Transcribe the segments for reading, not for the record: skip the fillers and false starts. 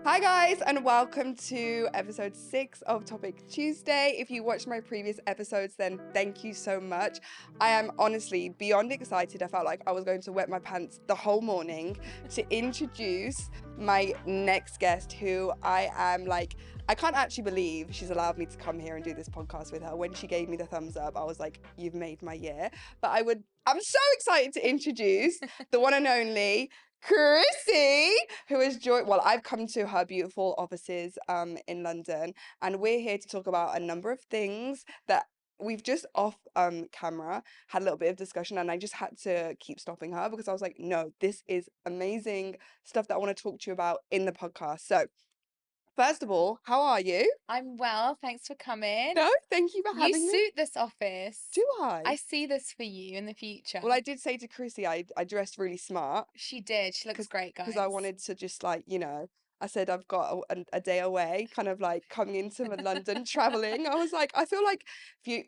Hi guys, and welcome to episode 6 of Topic Tuesday. If you watched my previous episodes, then thank you so much. I am honestly beyond excited. I felt like I was going to wet my pants the whole morning to introduce my next guest, who I can't actually believe she's allowed me to come here and do this podcast with her. When she gave me the thumbs up, I was like, you've made my year. I'm so excited to introduce the one and only Krissy, who has joined. Well, I've come to her beautiful offices in London, and we're here to talk about a number of things that we've just off camera had a little bit of discussion, and I just had to keep stopping her because I was like, no, this is amazing stuff that I want to talk to you about in the podcast. So, first of all, how are you? I'm well, thanks for coming. No, thank you for You having me. suit this office. Do I I? see this for you in the future. Well, I did say to Krissy I dressed really smart. She did. She looks great, Because I guys. wanted to just I said I've got a day away, kind of like coming into London, traveling. I was like, I feel like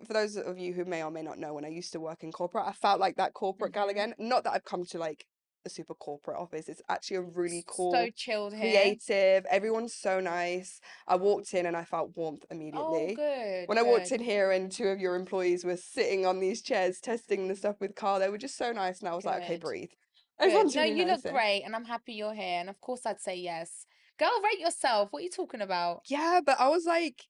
for those of you who may or may not know, when I used to work in corporate, I felt like that corporate gal hmm again. Not that I've come to like a super corporate office. It's actually a really So cool, chilled here. creative. Everyone's so nice. I walked in and I felt warmth Oh, immediately. good, When I walked good, in here and two of your employees were sitting on these chairs testing the stuff with Carl, they were just so nice, and I was like, okay, good, breathe. good. Everyone's No, really you nice look here. great, and I'm happy you're here. And of course, I'd say yes. Girl, rate yourself. What are you talking about? Yeah, but I was like,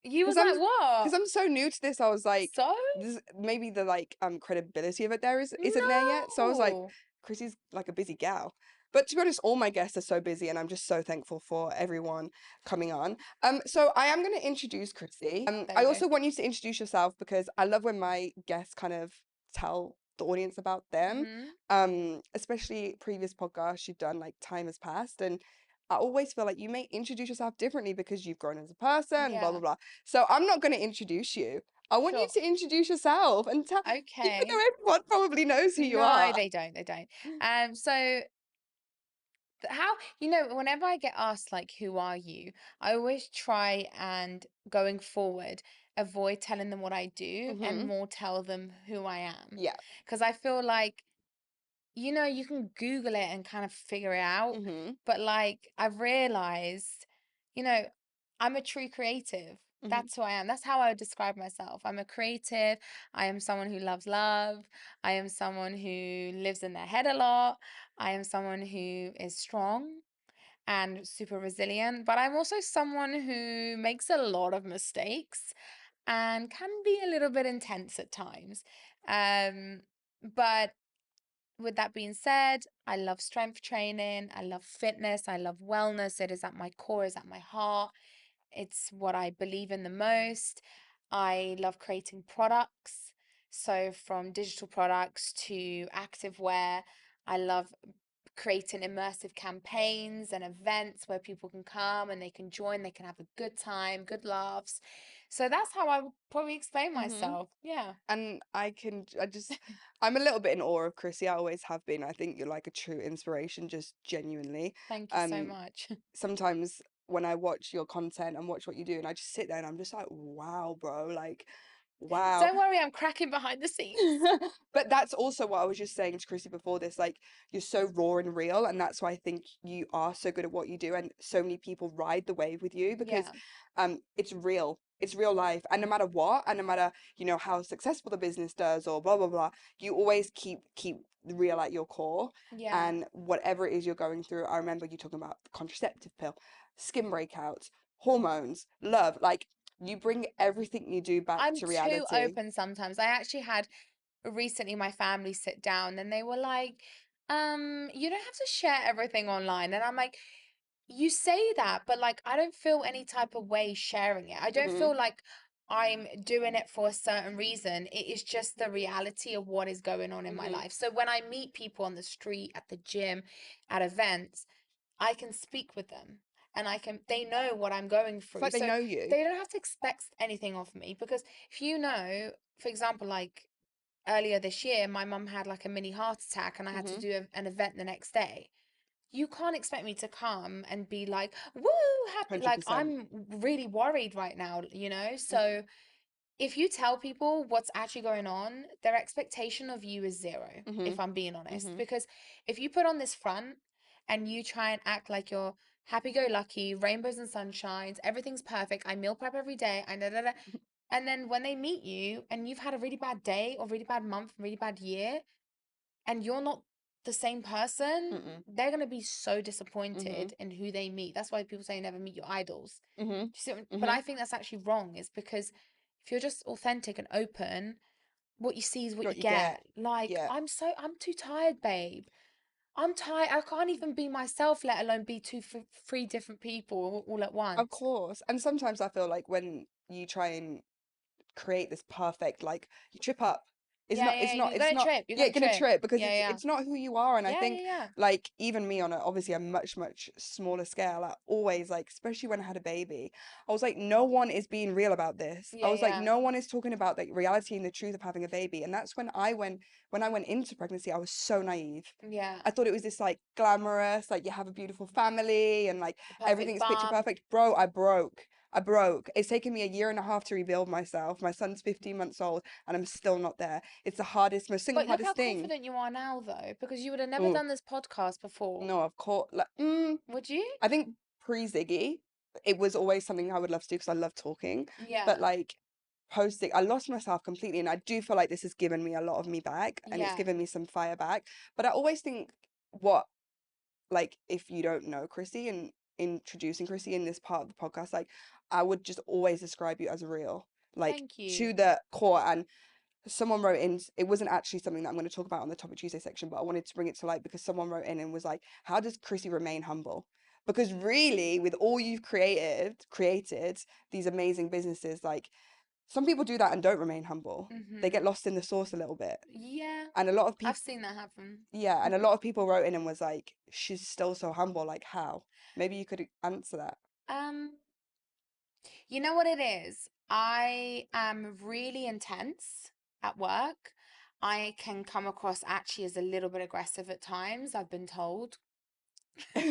You because was I'm like, because what? I'm so new to this, I was like, So? this maybe the credibility of it isn't there yet. So I was like, No. Chrissy's like a busy gal. But to be honest, all my guests are so busy, and I'm just so thankful for everyone coming on. So I am going to introduce Krissy. There I we go. also want you to introduce yourself because I love when my guests kind of tell the audience about them. hmm Especially previous podcasts you've done, like time has passed, and I always feel like you may introduce yourself differently because you've grown as a person, blah blah Yeah, blah. So I'm not going to introduce you. I want you sure. to introduce yourself and tell, even Okay. though everyone probably knows who you No, are. they don't. They don't. So how, whenever I get asked like who are you, I always try and going forward avoid telling them what I do and Mhm. more tell them who I am, Yeah. because I feel like, you can Google it and kind of figure it out, Mhm. but like I've realized, you know I'm a true creative. Mhm. That's who I am. That's how I would describe myself. I'm a creative. I am someone who loves love. I am someone who lives in their head a lot. I am someone who is strong and super resilient, but I'm also someone who makes a lot of mistakes and can be a little bit intense at times. Um, but with that being said, I love strength training. I love fitness. I love wellness. It is at my core, is at my heart. It's what I believe in the most. I love creating products. So, from digital products to activewear, I love creating immersive campaigns and events where people can come and they can join, they can have a good time, good laughs. So, that's how I would probably explain Mhm. myself. Yeah. And I'm a little bit in awe of Chrissy. I always have been. I think you're like a true inspiration, just genuinely. Thank you so Um, much. Sometimes when I watch your content and watch what you do, and I just sit there and I'm just like, wow, bro, like, wow. Don't worry, I'm cracking behind the scenes. But that's also what I was just saying to Chrissy before this. Like, you're so raw and real, and that's why I think you are so good at what you do, and so many people ride the wave with you because Yeah. it's real. It's real life. And no matter what, and no matter, how successful the business does or blah blah blah, you always keep real at your core. Yeah. And whatever it is you're going through, I remember you talking about the contraceptive pill, skin breakouts, hormones, love, like you bring everything you do back I'm to too reality. open sometimes. I actually had recently my family sit down and they were like, you don't have to share everything online. And I'm like, you say that, but like I don't feel any type of way sharing it. I don't Hmm. feel like I'm doing it for a certain reason. It is just the reality of what is going on in my Hmm. life. So when I meet people on the street, at the gym, at events, I can speak with them and they know what I'm going It's through. like they So know you. they don't have to expect anything of me, because if for example, like earlier this year, my mum had like a mini heart attack and I had to Hmm. do an event the next day. You can't expect me to come and be like, woo, happy. Like 100%. I'm really worried right now, Hmm. So if you tell people what's actually going on, their expectation of you is zero, Hmm. if I'm being honest. Hmm. Because if you put on this front and you try and act like you're happy-go-lucky, rainbows and sunshines, everything's perfect. I meal prep every day. I da, da, da. And then when they meet you and you've had a really bad day or really bad month, really bad year, and you're not the same person, Mm-mm. they're gonna be so Mhm. disappointed in who they meet. That's why people say never meet your idols. Mhm. Do you see but Mhm. I think that's actually wrong. It's because if you're just authentic and open, what you see is what you What you get. get. Like, Yeah. I'm too tired, babe. I'm tired. I can't even be myself, let alone be three different people all at Of once. course. And sometimes I feel like when you try and create this perfect, like, you trip up. Yeah, yeah, yeah, you're It's gonna not trip. You're Yeah, gonna gonna trip. trip because Yeah, yeah. it's not who you are. And I Yeah, yeah, think, yeah. like, even me on obviously a much smaller scale, I always, like, especially when I had a baby, I was like, no one is being real about this. I Yeah, was like, yeah. no one is talking about, like, reality and the truth of having a baby. And that's when I went into pregnancy, I was so naive. Yeah. I thought it was this, like, glamorous, like, you have a beautiful family and, like, The perfect everything's picture bum. perfect. Bro, I broke. I broke. It's taken me a year and a half to rebuild myself. My son's 15 months old and I'm still not there. It's the hardest, most single But look how hardest thing. confident you are now, though, because you would have never Oh, done this podcast before. no, of course. Like, Would you? I think pre-Ziggy, it was always something I would love to do because I love talking. But, Yeah. like, post Ziggy, I lost myself completely. And I do feel like this has given me a lot of me back and it's Yeah. given me some fire back. But I always think, what like, if you don't know Krissy and introducing Krissy in this part of the podcast, like, I would just always describe you as real, like, Thank you. to the core. And someone wrote in, it wasn't actually something that I'm going to talk about on the Topic Tuesday section, but I wanted to bring it to light because someone wrote in and was like, how does Krissy remain humble? Because really, with all you've created these amazing businesses, like, some people do that and don't remain humble. They Mm-hmm. get lost in the sauce a little bit. Yeah. And a lot of I've people, seen that happen. yeah, and a lot of people wrote in and was like, she's still so humble, like, how? Maybe you could answer that. Um, you know what it is? I am really intense at work. I can come across actually as a little bit aggressive at times, I've been told. But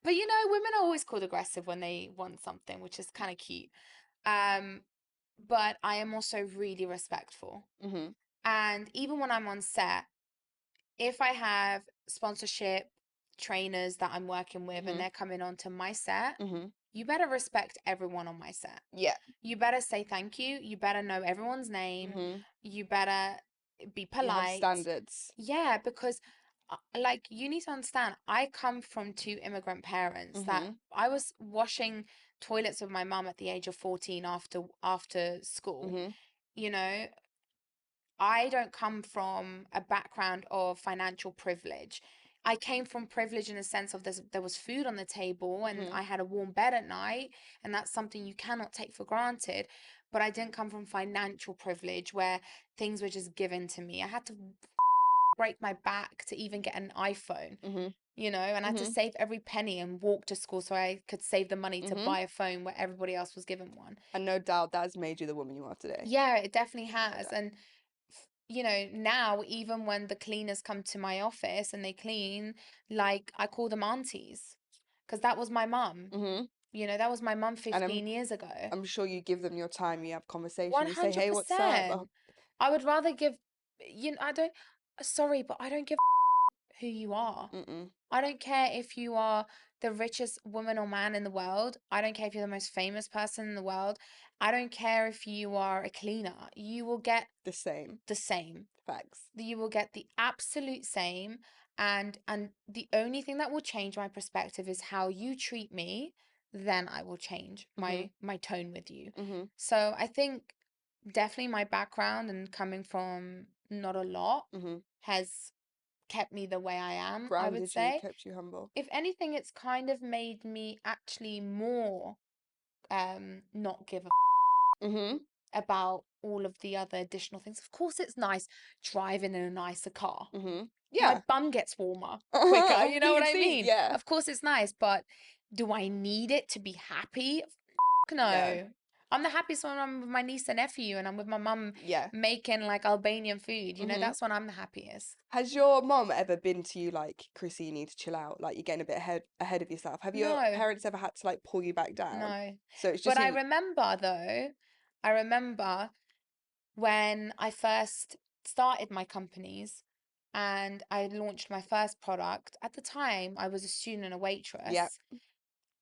women are always called aggressive when they want something, which is kind of cute. Um, but I am also really respectful. Mhm. And even when I'm on set, if I have sponsorship trainers that I'm working with and Mhm. they're coming onto my set, Mhm. you better respect everyone on my set. Yeah. You better say thank you. You better know everyone's name. Mhm. You better be You have polite. standards. Yeah, because like you need to understand, I come from two immigrant parents that Mhm. I was washing toilets with my mum at the age of 14 after school. Mhm. You know, I don't come from a background of financial privilege. I came from privilege in a sense of there was food on the table and Mhm. I had a warm bed at night, and that's something you cannot take for granted. But I didn't come from financial privilege where things were just given to me. I had to break my back to even get an iPhone, Mhm. and I had to Mhm. save every penny and walk to school so I could save the money to Mhm. buy a phone where everybody else was given one. And no doubt that's made you the woman you are today. Yeah, it definitely No has. doubt. And now even when the cleaners come to my office and they clean, like I call them aunties because that was my mum. Mhm. That was my mum And 15 years ago. I'm sure you give them your time, you have conversation, you say, "Hey, what's up?" Oh, 100%. I would rather give, I don't, sorry, but I don't give who you are. mm-mm. I don't care if you are the richest woman or man in the world. I don't care if you're the most famous person in the world. I don't care if you are a cleaner. You will get The same. the same. Facts. You will get the absolute same, and the only thing that will change my perspective is how you treat me. Then I will change Mhm. my tone with you. Mhm. So I think definitely my background and coming from not a lot Mhm. has kept me the way I am, I would Grounded you, say. kept you humble. If anything, it's kind of made me actually more not give a Mhm. about all of the other additional things. Of course, it's nice driving in a nicer car. Mhm. My Yeah. bum gets warmer quicker, you know what I See, mean? yeah. Of course, it's nice, but do I need it to be happy? No. No. I'm the happiest when I'm with my niece and nephew and I'm with my mum Yeah. making like Albanian food. Mhm. That's when I'm the happiest. Has your mom ever been to you like, Krissy, you need to chill out, like you're getting a bit ahead of yourself? Have your No, parents ever had to like pull you back down? no. So it's But just in. I remember when I first started my companies, and I launched my first product. At the time, I was a student and a Yeah. waitress.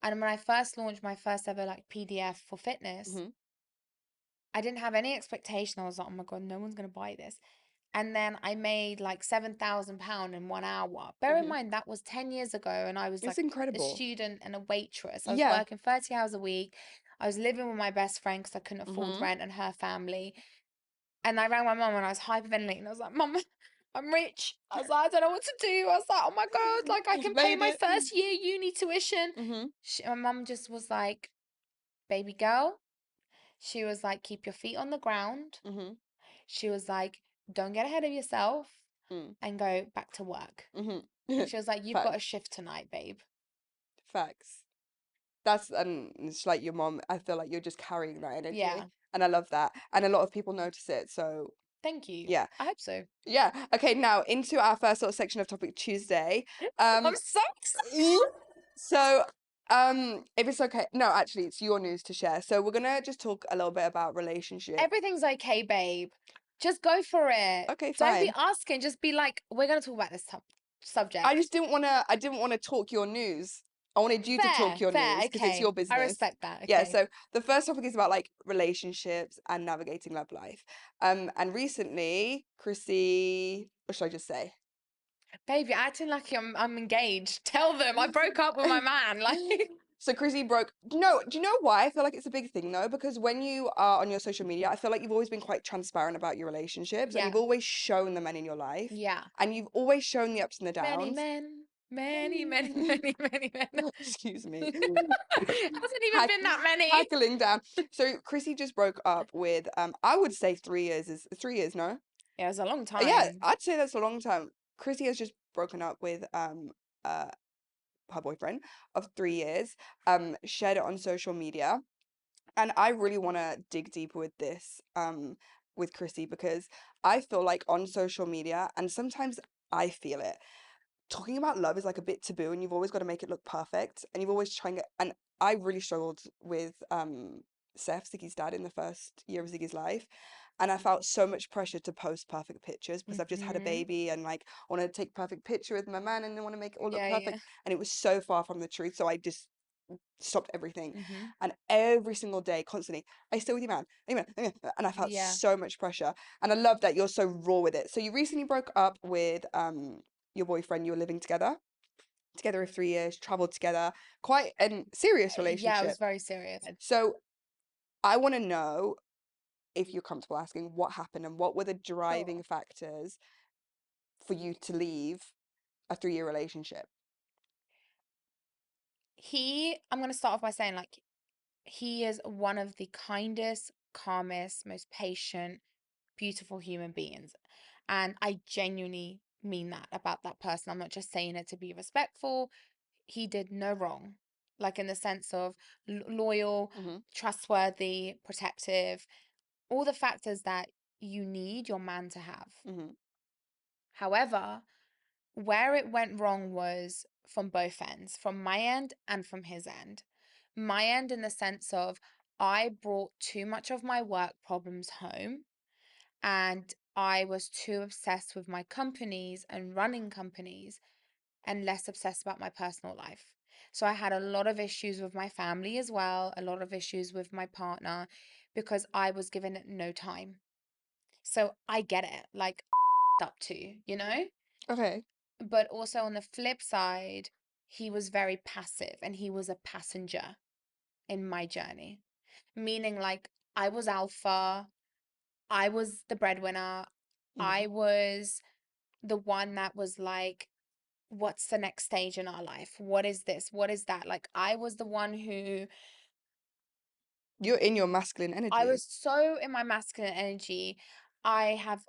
And when I first launched my first ever like PDF for fitness, Hmm. I didn't have any expectation. I was like, oh my God, no one's gonna buy this. And then I made like £7,000 in 1 hour. Bear in Hmm. mind that was 10 years ago, and I was It's like a incredible. student and a waitress. I was Yeah. working 30 hours a week. I was living with my best friend because I couldn't afford Hmm. rent and her family. And I rang my mum and I was hyperventilating. I was like, Mum, I'm rich. I was like, I don't know what to do. I was like, oh my God, like I You've can pay made my it. first year uni tuition. Hmm. My mum just was like, baby girl. She was like, keep your feet on the ground. Hmm. She was like, don't get ahead of yourself Mm. and go back to work. Hmm. And she was like, you've got a Facts. shift tonight, babe. Facts. That's, and it's like your mom. I feel like you're just carrying that energy, Yeah. and I love that. And a lot of people notice it. So Thank you. yeah, I hope so. yeah. Okay, now into our first sort of section of Topic Tuesday. I'm Um, so excited. yeah, so if it's okay, no, actually, it's your news to share. So we're gonna just talk a little bit about relationship. Everything's okay, babe. Just go for it. Okay, Don't be fine. asking. Just be like, we're going to talk about this I subject. just didn't wanna. I didn't want to talk your news. I wanted you to talk Fair, your fair. news because it's your Okay. I business. respect that. Yeah. Okay. So the first topic is about like relationships and navigating love life. And recently, Krissy, what should I just say? Babe, you're acting like I'm engaged. Tell them I broke up with my man. Like, So Krissy broke. No, do you know why? I feel like it's a big thing though, because when you are on your social media, I feel like you've always been quite transparent about your relationships, and yeah, you've always shown the men in your life, yeah. and you've always shown the ups and the Many downs. men, many, many, many, many men. Excuse me. Hasn't even Hack, been that many. hackling down. So Krissy just broke up with I would say 3 years is 3 years, no? Yeah, it was a long Yeah, time. I'd say that's a long time. Krissy has just broken up with uh her boyfriend of 3 years, shared it on social media. And I really want to dig deeper with this, with Krissy, because I feel like on social media, and sometimes I feel it, talking about love is like a bit taboo, and you've always got to make it look perfect, and you've always trying to, and I really struggled with Seth, Ziggy's dad, in the first year of Ziggy's life. And I felt so much pressure to post perfect pictures because I've just had a Mm-hmm. baby, and like I want to take perfect picture with my man, and I want to make it all look Yeah, yeah. perfect. And it was so far from the truth. So I just stopped everything. Mm-hmm. And every single day, constantly, are you still with your man? Are you and I felt Yeah. so much pressure. And I love that you're so raw with it. So you recently broke up with your boyfriend. You were living together for 3 years, traveled together, quite a serious Yeah, it relationship. was very serious. So I want to know, if you're comfortable asking, what happened and what were the Sure. driving factors for you to leave a 3-year relationship. I'm going to start off by saying, like, he is one of the kindest, calmest, most patient, beautiful human beings. And I genuinely mean that about that person. I'm not just saying it to be respectful. He did no wrong, like in the sense of loyal, Hmm. trustworthy, protective, all the factors that you need your man to have. Hmm. However, where it went wrong was from both ends, from my end and from his end. My end, in the sense of I brought too much of my work problems home, and I was too obsessed with my companies and running companies and less obsessed about my personal life. So I had a lot of issues with my family as well, a lot of issues with my partner because I was given it no time. So I get it, like up to, you know? Okay. But also on the flip side, he was very passive and he was a passenger in my journey. Meaning, like, I was alpha, I was the breadwinner, Hmm. I was the one that was like, what's the next stage in our life? What is this? What is that? Like, I was the one who You're in your masculine I energy. was so in my masculine energy. I have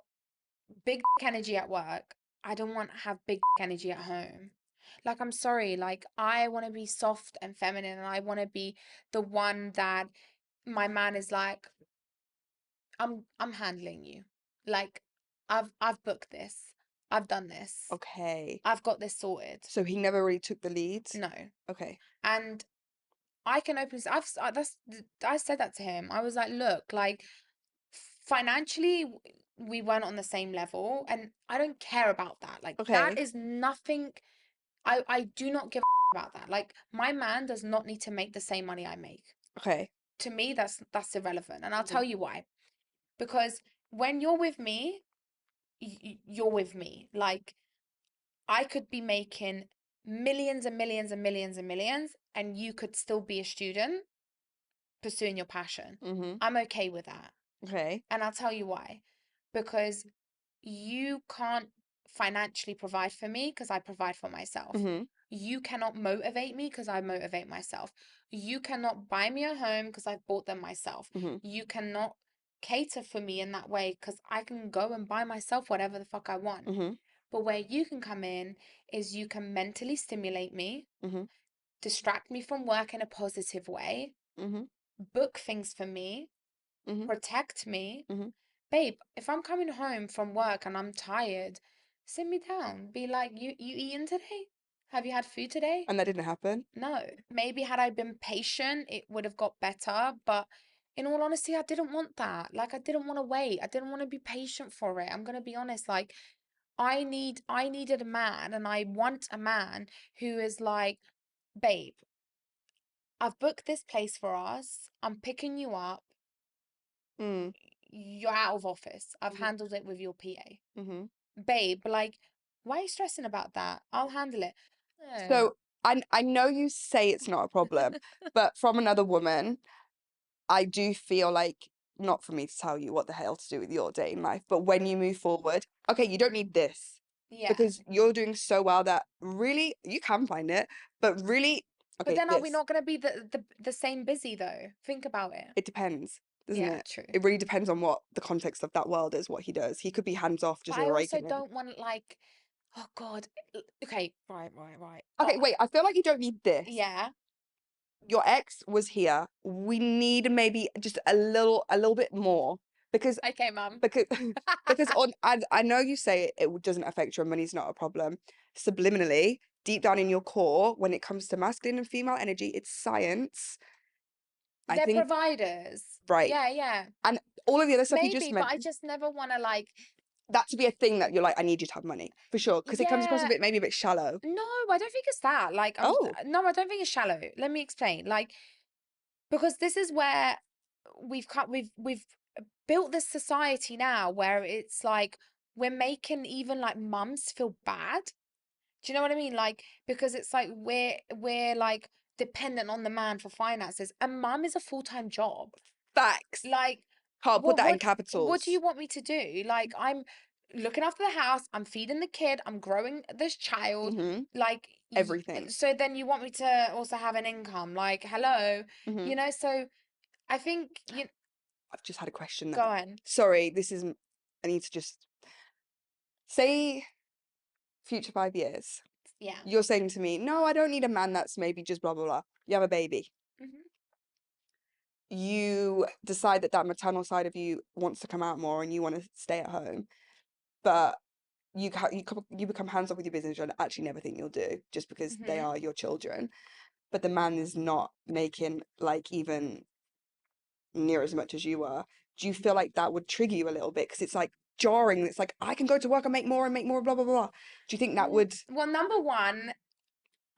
big energy at work. I don't want to have big energy at home. Like, I'm sorry, like, I want to be soft and feminine, and I want to be the one that my man is like, I'm handling you. Like, I've booked this. I've done this. Okay. I've got this sorted. So he never really took the lead. No. Okay. And I can openly I said that to him. I was like, look, like, financially, we weren't on the same level, and I don't care about that. Like that Okay. is nothing. I do not give a about that. Like my man does not need to make the same money I make. Okay. To me, that's irrelevant, and I'll Mhm. tell you why. Because when you're with me, you're with me. Like I could be making millions and millions and millions and millions, and you could still be a student pursuing your passion. Mhm. I'm okay with that. Okay. And I'll tell you why. Because you can't financially provide for me because I provide for myself. Mhm. You cannot motivate me because I motivate myself. You cannot buy me a home because I've bought them myself. Mhm. You cannot cater for me in that way because I can go and buy myself whatever the fuck I want. Mhm. But where you can come in is you can mentally stimulate me, Mhm. distract me from work in a positive way, Mhm. book things for me, Mhm. protect me. Mhm. Babe, if I'm coming home from work and I'm tired, sit me down. Be like, you eaten today? Have you had food today? And that didn't happen. No. Maybe had I been patient, it would have got better. But in all honesty, I didn't want that. Like I didn't want to wait. I didn't want to be patient for it. I'm gonna be honest. Like I needed a man and I want a man who is like, babe, I've booked this place for us. I'm picking you up. Mm. You're out of office. I've Mhm. handled it with your PA. Mhm. Babe, like, why are you stressing about that? I'll handle it. No. So I know you say it's not a problem, but from another woman, I do feel like, not for me to tell you what the hell to do with your day in life, but when you move forward, okay, you don't need this Yeah. because you're doing so well that really you can find it, but really, But okay, then are we this. not going to be the same busy though? Think about it. It depends, doesn't Yeah, it? true. It really depends on what the context of that world is, what he does. He could be hands off, But just I also raking in. don't want like, oh God. Okay, right. Okay, wait, I feel like you don't need this. Yeah. Your ex was here. We need maybe just a little bit more because Okay, mum. because because on I know you say it doesn't affect you and money's not a problem. Subliminally, deep down in your core, when it comes to masculine and female energy, it's science. I They're think providers. right. Yeah. And all of the other stuff you just Maybe, but meant, I just never want to like, that to be a thing that you're like, I need you to have money for sure, because it comes across a yeah. bit maybe a bit shallow. No, I don't think it's that. Like, Oh, no, I don't think it's shallow. Let me explain. Like, because this is where we've built this society now where it's like we're making even like mums feel bad. Do you know what I mean? Like because it's like we're like dependent on the man for finances. A mum is a full-time job. facts. Like Can't put what that in what do you capitals. want me to do? Like I'm looking after the house, I'm feeding the kid, I'm growing this child. Mm-hmm. Like Everything. so then you want me to also have an income. Like hello, Mm-hmm. you know, so I think you I've just had a question go there. on. Sorry, this isn't. I need to just say future 5 years. Yeah. You're saying to me, no, I don't need a man that's maybe just blah blah blah. You have a baby. Hmm. You decide that that maternal side of you wants to come out more, and you want to stay at home, but you become hands off with your business. You actually never think you'll do just because they Hmm. are your children. But the man is not making like even near as much as you are. Do you feel like that would trigger you a little bit? Because it's like jarring. It's like, I can go to work and make more, blah, blah, blah. Do you think that would? Well, number one,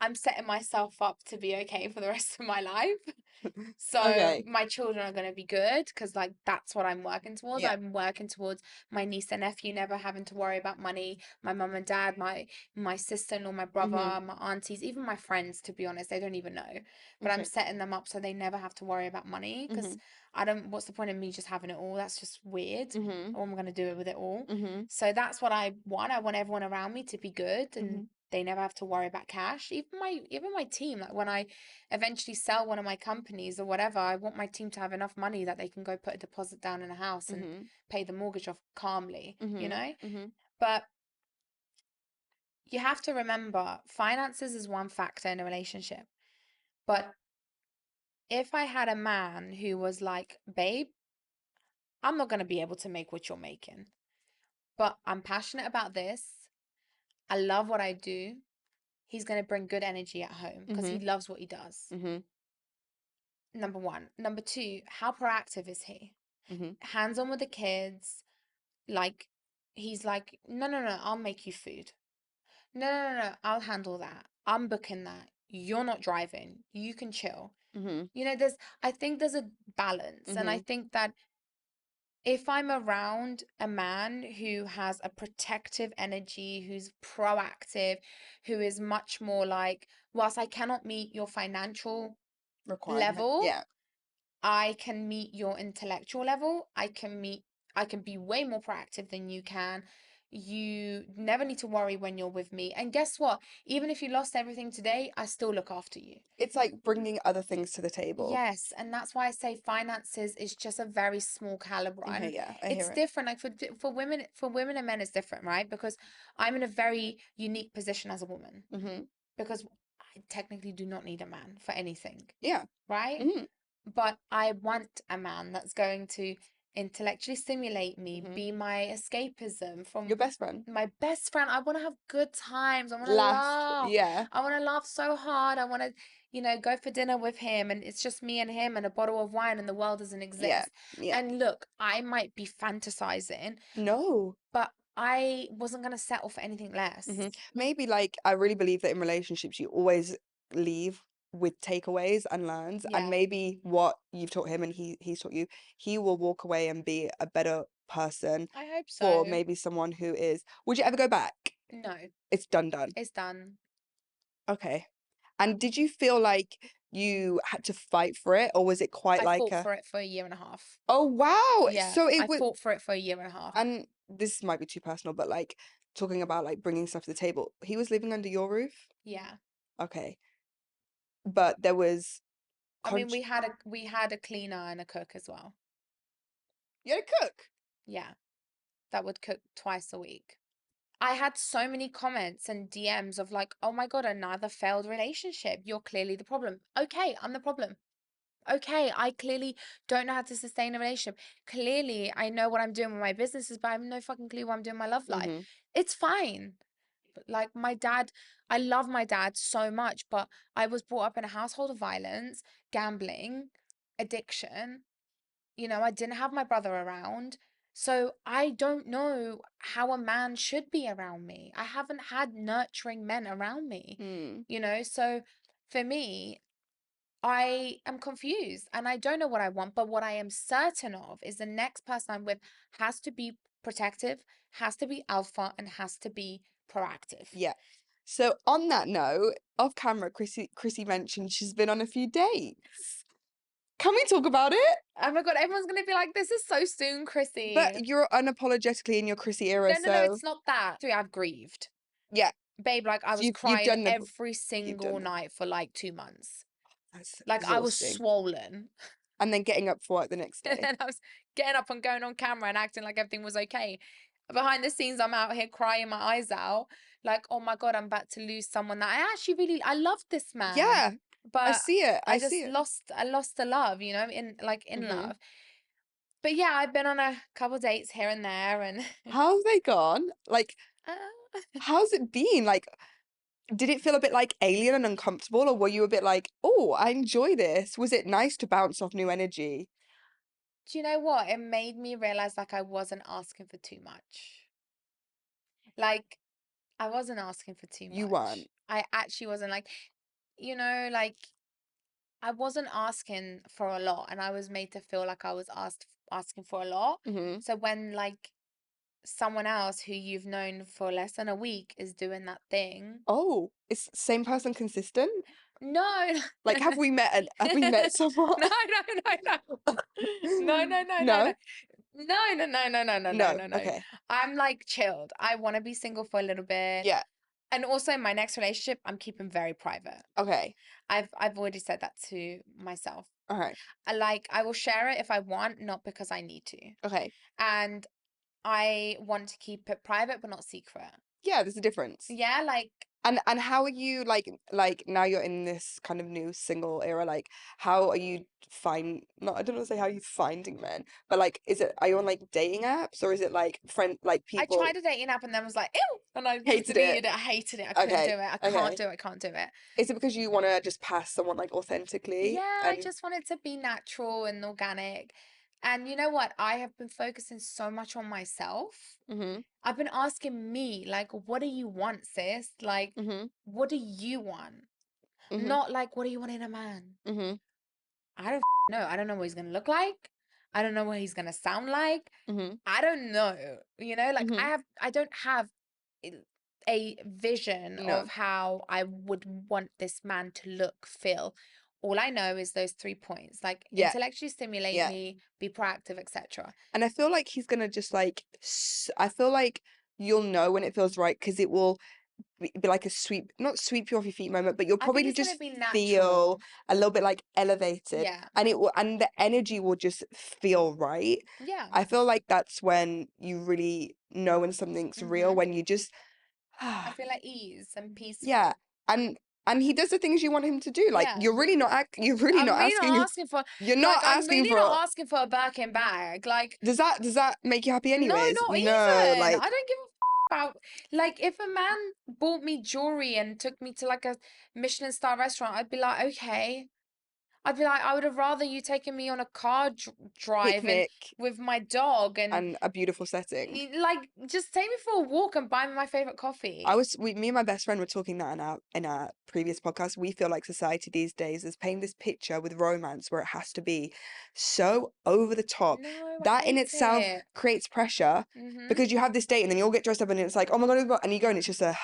I'm setting myself up to be okay for the rest of my life. So Okay. my children are going to be good because like that's what I'm working towards. Yeah. I'm working towards my niece and nephew never having to worry about money. My mum and dad, my sister-in-law, my brother, Mhm. my aunties, even my friends, to be honest, they don't even know. But I'm Okay. setting them up so they never have to worry about money because Mhm. I don't, what's the point of me just having it all? That's just weird. Mhm. What am I going to do with it all? Mhm. So that's what I want. I want everyone around me to be good and Mhm. they never have to worry about cash. Even my team, like when I eventually sell one of my companies or whatever, I want my team to have enough money that they can go put a deposit down in a house and Mhm. pay the mortgage off calmly, you Mhm. know? Mhm. But you have to remember finances is one factor in a relationship. But if I had a man who was like, babe, I'm not going to be able to make what you're making, but I'm passionate about this. I love what I do. He's going to bring good energy at home because he Mhm. loves what he does. Mhm. Number one. Number two, how proactive is he? Mhm. Hands on with the kids, like, he's like, no, no, no, I'll make you food. No, no, no, no, I'll handle that. I'm booking that. You're not driving. You can chill. Mhm. You know, I think there's a balance. And I Mhm. think that if I'm around a man who has a protective energy, who's proactive, who is much more like, whilst I cannot meet your financial Requirement. level, Yeah. I can meet your intellectual level. I can be way more proactive than you can. You never need to worry when you're with me. And guess what? Even if you lost everything today, I still look after you. It's like bringing other things to the table. Yes, and that's why I say finances is just a very small caliber, Okay, and yeah, I it's hear it. different. Like for women and men, it's different, right? Because I'm in a very unique position as a woman Mhm. because I technically do not need a man for anything, Yeah. right? Mhm. But I want a man that's going to intellectually stimulate me, Mhm. be my escapism from Your best friend. my best friend. I want to have good times. I want to Laugh. laugh. Yeah. I want to laugh so hard. I want to, go for dinner with him and it's just me and him and a bottle of wine and the world doesn't Yeah. exist. Yeah. And look, I might be fantasizing, No. but I wasn't going to settle for anything less. Maybe like I really believe that in relationships you always leave with takeaways and learns, and Yeah, maybe what you've taught him and he's taught you, he will walk away and be a better person I hope for so. maybe someone who is. Would you ever go back? No, It's done. it's done. Okay. And did you feel like you had to fight for it, or was it quite I like fought a, for it for a year and a half. oh wow, Yeah, so it I was, fought for it for a year and a half. and this might be too personal, but like talking about like bringing stuff to the table, he was living under your roof? Yeah. Okay. But there was I mean, con we had a cleaner and a cook as well. you had a cook. Yeah, that would cook twice a week. I had so many comments and DMs of like, "Oh my God, another failed relationship. You're clearly the problem." Okay, I'm the problem. Okay, I clearly don't know how to sustain a relationship. Clearly, I know what I'm doing with my businesses, but I have no fucking clue what I'm doing in my love life. Mm-hmm. It's fine. Like my dad, I love my dad so much, but I was brought up in a household of violence, gambling, addiction. I didn't have my brother around. So I don't know how a man should be around me. I haven't had nurturing men around me, Mm. So for me, I am confused and I don't know what I want, but what I am certain of is the next person I'm with has to be protective, has to be alpha, and has to be proactive. Yeah. So on that note, off camera, Krissy mentioned she's been on a few dates. Can we talk about it? Oh my God, everyone's gonna be like, this is so soon, Krissy. But you're unapologetically in your Krissy era, No, no, no, so it's not that. I've grieved. yeah. Babe, like I So was you've crying done the every you've single done the night for like 2 months. that's Like I was exhausting. swollen. And then getting up for work the next And day. then I was getting up and going on camera and acting like everything was okay. Behind the scenes, I'm out here crying my eyes out, like, oh my God, I'm about to lose someone that I loved this man. Yeah, I But see it. I I see just it. lost the love, in Mm-hmm. love. But yeah, I've been on a couple dates here and there and How's they gone? Like, uh, how's it been? Like, did it feel a bit like alien and uncomfortable, or were you a bit like, oh, I enjoy this? Was it nice to bounce off new energy? do you know what? It made me realize like I wasn't asking for too much. Like I wasn't asking for too You much. weren't. I actually wasn't like I wasn't asking for a lot and I was made to feel like I was asking for a lot. Mm-hmm. So when like someone else who you've known for less than a week is doing that thing. Oh, is same person consistent? No. Like, have we met someone? No, no, no, no. No, no, no, no, no. No? No, no, no, no, no, no, no, No. no, no. Okay. I'm like chilled. I want to be single for a little bit. Yeah. And also my next relationship, I'm keeping very private. Okay. I've already said that to myself. Okay. I will share it if I want, not because I need to. Okay. And I want to keep it private but not secret. Yeah, there's a difference. Yeah, like And how are you like now you're in this kind of new single era, like how are you not I don't want to say how you finding men, but like are you on like dating apps or is it like I people tried a dating app and then was like, ew, and I just hated it? deleted it. I hated it. I couldn't do Okay. it. I can't Okay. do it. I can't do it. Is it because you want to just pass someone like authentically Yeah, I and just wanted to be natural and organic. And you know what? I have been focusing so much on myself. Mhm. I've been asking me, like, what do you want, sis? Like, Mhm. what do you want? Mhm. Not like, what do you want in a man? Mhm. I don't know. I don't know what he's gonna look like. I don't know what he's gonna sound like. Mhm. I don't know. Like Mhm. I don't have i- a vision of No. how I would want this man to look, feel. All I know is those 3 points, like Yeah. intellectually stimulate Yeah. me, be proactive, etc. And I feel like he's gonna just like I feel like you'll know when it feels right because it will be like a sweep, not sweep you off your feet moment, but you'll I think probably it's gonna just be feel natural. a little bit like elevated, Yeah. and it will, and the energy will just feel right. Yeah. I feel like that's when you really know when something's real, Mm-hmm. when you just I feel at ease and yeah, peaceful. and he does the things you want him to do. Like Yeah. you're really I'm not really asking, not asking for you're not I'm asking really for. not asking for a Birkin bag. Like, Does that make you happy no, anyways? not No, even. like I don't give a about, like, if a man bought me jewelry and took me to like a Michelin star restaurant, I'd be like, okay. I'd be like, I would have rather you taken me on a car drive and picnic with my dog and and a beautiful setting. like just take me for a walk and buy me my favorite coffee. Me and my best friend were talking that in our previous podcast. We feel like society these days is painting this picture with romance where it has to be so over the top. No, I That in hate itself it. creats pressure Mm-hmm. because you have this date and then you all get dressed up and it's like, oh my God, and you go and it's just a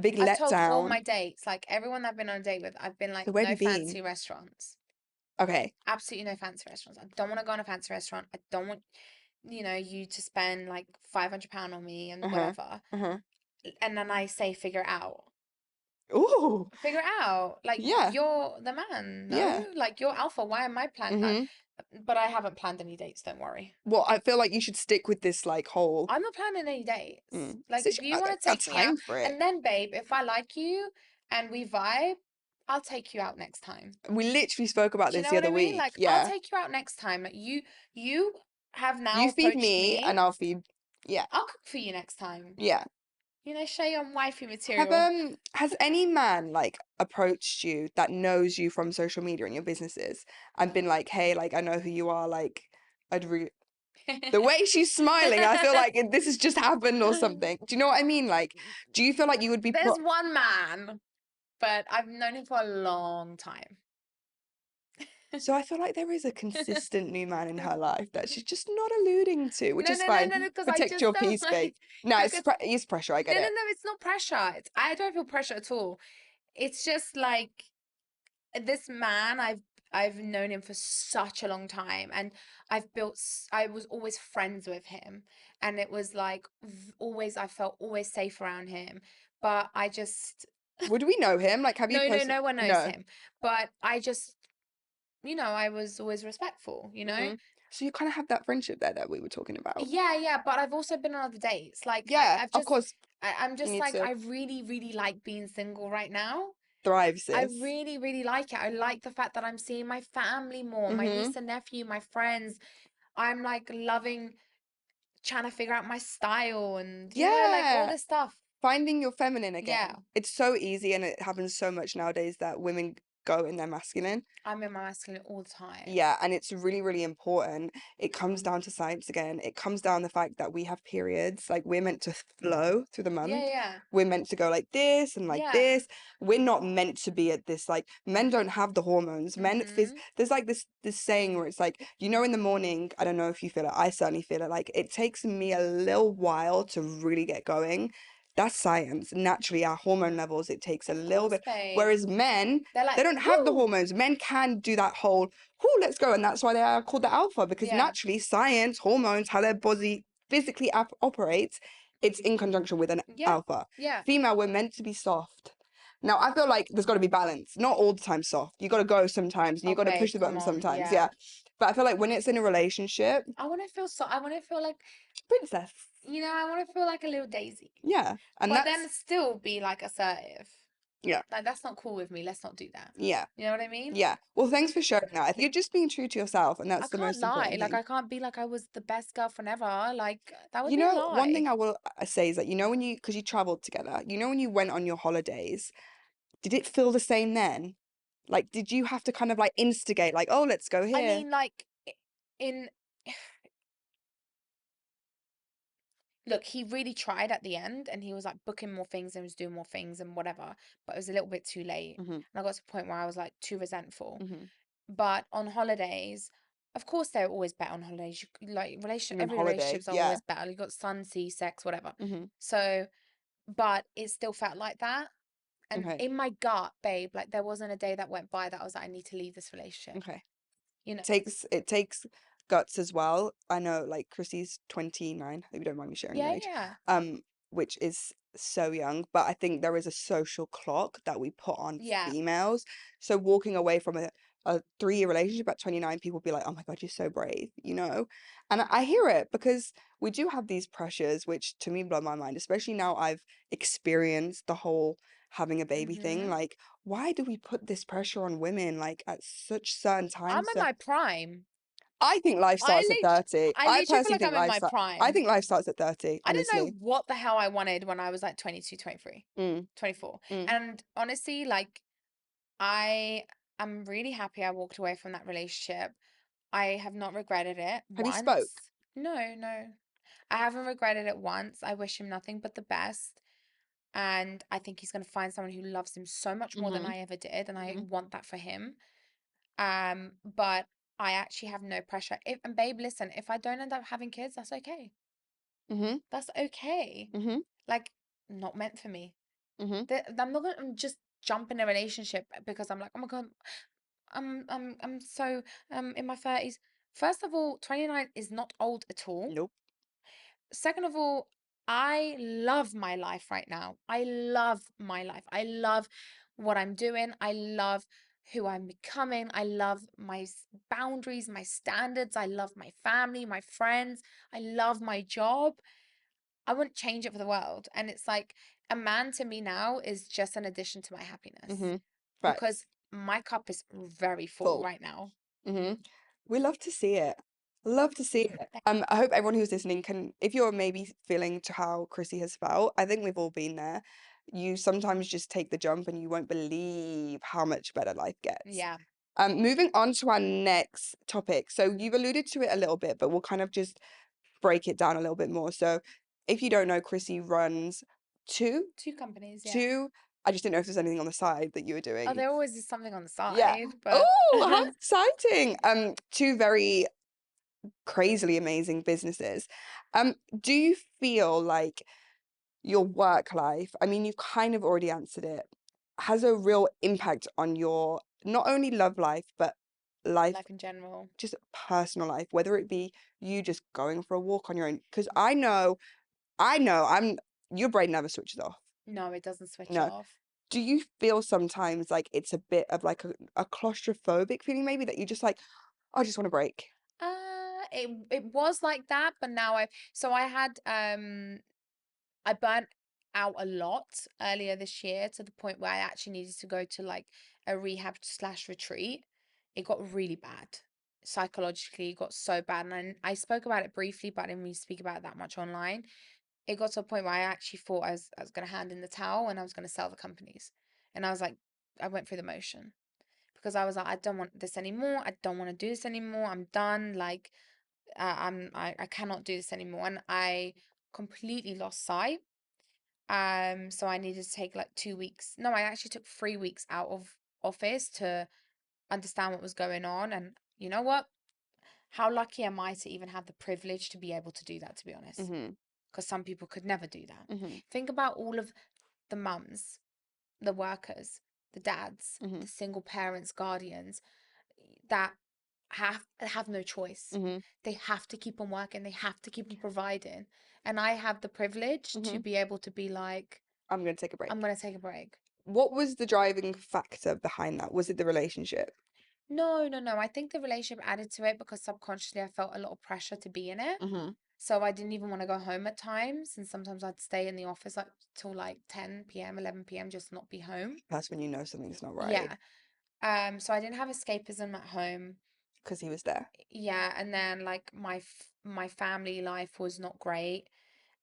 big I've told all letdown. my dates, like everyone I've been on a date with, I've been like, So where have no you been? fancy restaurants. Okay. Absolutely no fancy restaurants. I don't want to go on a fancy restaurant. I don't want, you to spend like £500 on me and Uh-huh. whatever. Uh-huh. And then I say, figure it out. Ooh. Figure it out. Like, Yeah. you're the man, no? Yeah. Like, you're alpha. Why am I planned? Mm-hmm. But I haven't planned any dates, don't worry. Well, I feel like you should stick with this like whole I'm not planning any dates. Like, so if you I want to got take me out, time for it. and then, babe, if I like you and we vibe, I'll take you out next time. We literally spoke about Do you this know the what I other mean? week. Like, I'll Yeah. take you out next time. Like, you have now You feed approached me me. and I'll feed. Yeah. I'll cook for you next time. Yeah. Show you on wifey material. Has any man like approached you that knows you from social media and your businesses and been like, hey, like I know who you are, like I'd really the way she's smiling, I feel like this has just happened or something. Do you know what I mean? Like, do you feel like you would be There's one man, but I've known him for a long time. So I feel like there is a consistent new man in her life that she's just not alluding to, which No, is no, no, fine. no, no, because I Protect just your don't peace, babe. like No, because it's pressure. I no, get no, it. no, it's not pressure. I don't feel pressure at all. It's just like this man, I've known him for such a long time, and I was always friends with him, and it was like always I felt always safe around him. But I just Would we know him? Like, have you no, no, posted? no one knows No. him. But I just I was always respectful. Hmm. So you kind of have that friendship there that we were talking about. Yeah, yeah, but I've also been on other dates. Like Yeah, I've of just course. I'm You just need like to I really, really like being single right now. thrive, I sis. really, really like it. I like the fact that I'm seeing my family more, my Hmm. niece and nephew, my friends. I'm like loving trying to figure out my style and like all Yeah. this stuff. Finding your feminine Yeah, again. It's so easy and it happens so much nowadays that women go in their masculine. I'm in my masculine all the time. Yeah, and it's really, really important. It comes down to science again. It comes down the fact that we have periods. Like we're meant to flow through the Yeah, month. yeah, We're meant to go like this and like yeah. this. We're not meant to be at this. Like men don't have the hormones. Mm-hmm. There's like this saying where it's like, in the morning, I don't know if you feel it. I certainly feel it. Like it takes me a little while to really get going. That's science. Naturally, our hormone levels, it takes a Of little course, bit. babe. Whereas men, They're they like, don't have the woo. hormones. Men can do that whole, oh, let's go. And that's why they are called the alpha, because Yeah, naturally, science, hormones, how their body physically operates, it's in conjunction with an yeah, alpha. yeah. Female, we're meant to be soft. Now, I feel like there's got to be balance. Not all the time soft. You got to go sometimes and you Oh, got to babe, push the come button on. sometimes. Yeah. Yeah. But I feel like when it's in a relationship, I want to feel so. I want to feel like princess. I want to feel like a little daisy. Yeah. And But then that's, still be like assertive. yeah. Like that's not cool with me. Let's not do that. Yeah. You know what I mean? Yeah. Well, thanks for sharing that. I think you're just being true to yourself, and I that's the can't most lie. important Like thing. I can't be like I was the best girlfriend ever. Like that would be a One lie. thing I will say is that, when because you traveled together, when you went on your holidays, did it feel the same then? Like, did you have to kind of like instigate, like, oh, let's go I here? mean, like in look, he really tried at the end and he was like booking more things and was doing more things and whatever, but it was a little bit too late. Mhm. And I got to a point where I was like too resentful. Mhm. But on holidays, of course, they're always better on holidays. Like You mean every holiday? relationship's Yeah. always better. You got sun, sea, sex, whatever. Mhm. So, but it still felt like that. And Okay. in my gut, babe, like there wasn't a day that went by that I was like, I need to leave this relationship. Okay. You know? It takes guts as well. I know, like Chrissy's 29. Hope you don't mind me sharing your Yeah, age. yeah. Which is so young, but I think there is a social clock that we put on Yeah. females. So walking away from a 3-year relationship at 29, people be like, "Oh my God, you're so brave," you know? And I hear it because we do have these pressures, which to me blow my mind, especially now I've experienced the whole having a baby thing. Mm-hmm. Like, why do we put this pressure on women like at such certain I'm times? in So my prime. I think life I starts at 30. I I literally feel personally like think I'm in my I prime. think life starts at 30, I didn't know honestly. what the hell I wanted when I was like 22, 23, Mm, 24. mm. And honestly, like I am really happy I walked away from that relationship. I have not regretted it Have you spoke? once. No, no. I haven't regretted it once. I wish him nothing but the best. And I think he's going to find someone who loves him so much more than Mhm, I ever did. And I mhm, want that for him. But I actually have no pressure. And babe, listen, if I don't end up having kids, that's okay. mhm, That's okay. mhm, Like, not meant for me. mhm. I'm not gonna just jump in a relationship because I'm like, oh my God, I'm so in my 30s. First of all, 29 is not old at all. Nope. Second of all, I love my life right now. I love my life. I love what I'm doing. I love who I'm becoming. I love my boundaries, my standards. I love my family, my friends. I love my job. I wouldn't change it for the world. And it's like a man to me now is just an addition to my happiness Mhm. Facts. because my cup is very full Full. right now. Mhm. We love to see it. Love to see it. I hope everyone who's listening can, if you're maybe feeling to how Chrissy has felt, I think we've all been there. You sometimes just take the jump and you won't believe how much better life gets. Yeah. Moving on to our next topic. So you've alluded to it a little bit, but we'll kind of just break it down a little bit more. So if you don't know, Chrissy runs two, Two companies, yeah. two. I just didn't know if there's anything on the side that you were Oh, doing. there always is something on the Yeah. side, but Oh, how exciting. Two very crazily amazing businesses. Do you feel like your work life, I mean, you've kind of already answered it, has a real impact on your not only love life, but life, life in general. just personal life, whether it be you just going for a walk on your own? Because I know your brain never switches off. No, it doesn't switch No. off. Do you feel sometimes like it's a bit of like a claustrophobic feeling maybe that you're just like, I just want to break? It was like that, but now I burnt out a lot earlier this year to the point where I actually needed to go to like a rehab slash retreat. It got really bad. Psychologically, it got so bad. And I spoke about it briefly, but I didn't really speak about it that much online. It got to a point where I actually thought I was going to hand in the towel and I was going to sell the companies. And I was like, I went through the motion because I was like, I don't want this anymore. I don't want to do this anymore. I'm done. Like, I cannot do this anymore. And I completely lost sight. So I needed to take like 2 weeks. No, I actually took 3 weeks out of office to understand what was going on. And you know what? How lucky am I to even have the privilege to be able to do that, to be honest? Mhm. Because some people could never do that. Mhm. Think about all of the mums, the workers, the dads, the Mhm. single parents, guardians that have no choice. Mhm. They have to keep on working, they have to keep on providing. And I have the privilege to Mhm. be able to be like, I'm gonna take a I'm break. gonna take a break. What was the driving factor behind that? Was it the relationship? No, no, no. I think the relationship added to it because subconsciously I felt a lot of pressure to be in it. Mhm. So I didn't even want to go home at times. And sometimes I'd stay in the office like till like 10 p.m., 11 p.m., just not be home. That's when you know something's not right Yeah. So I didn't have escapism at home. because he was there. Yeah, and then like my family life was not great.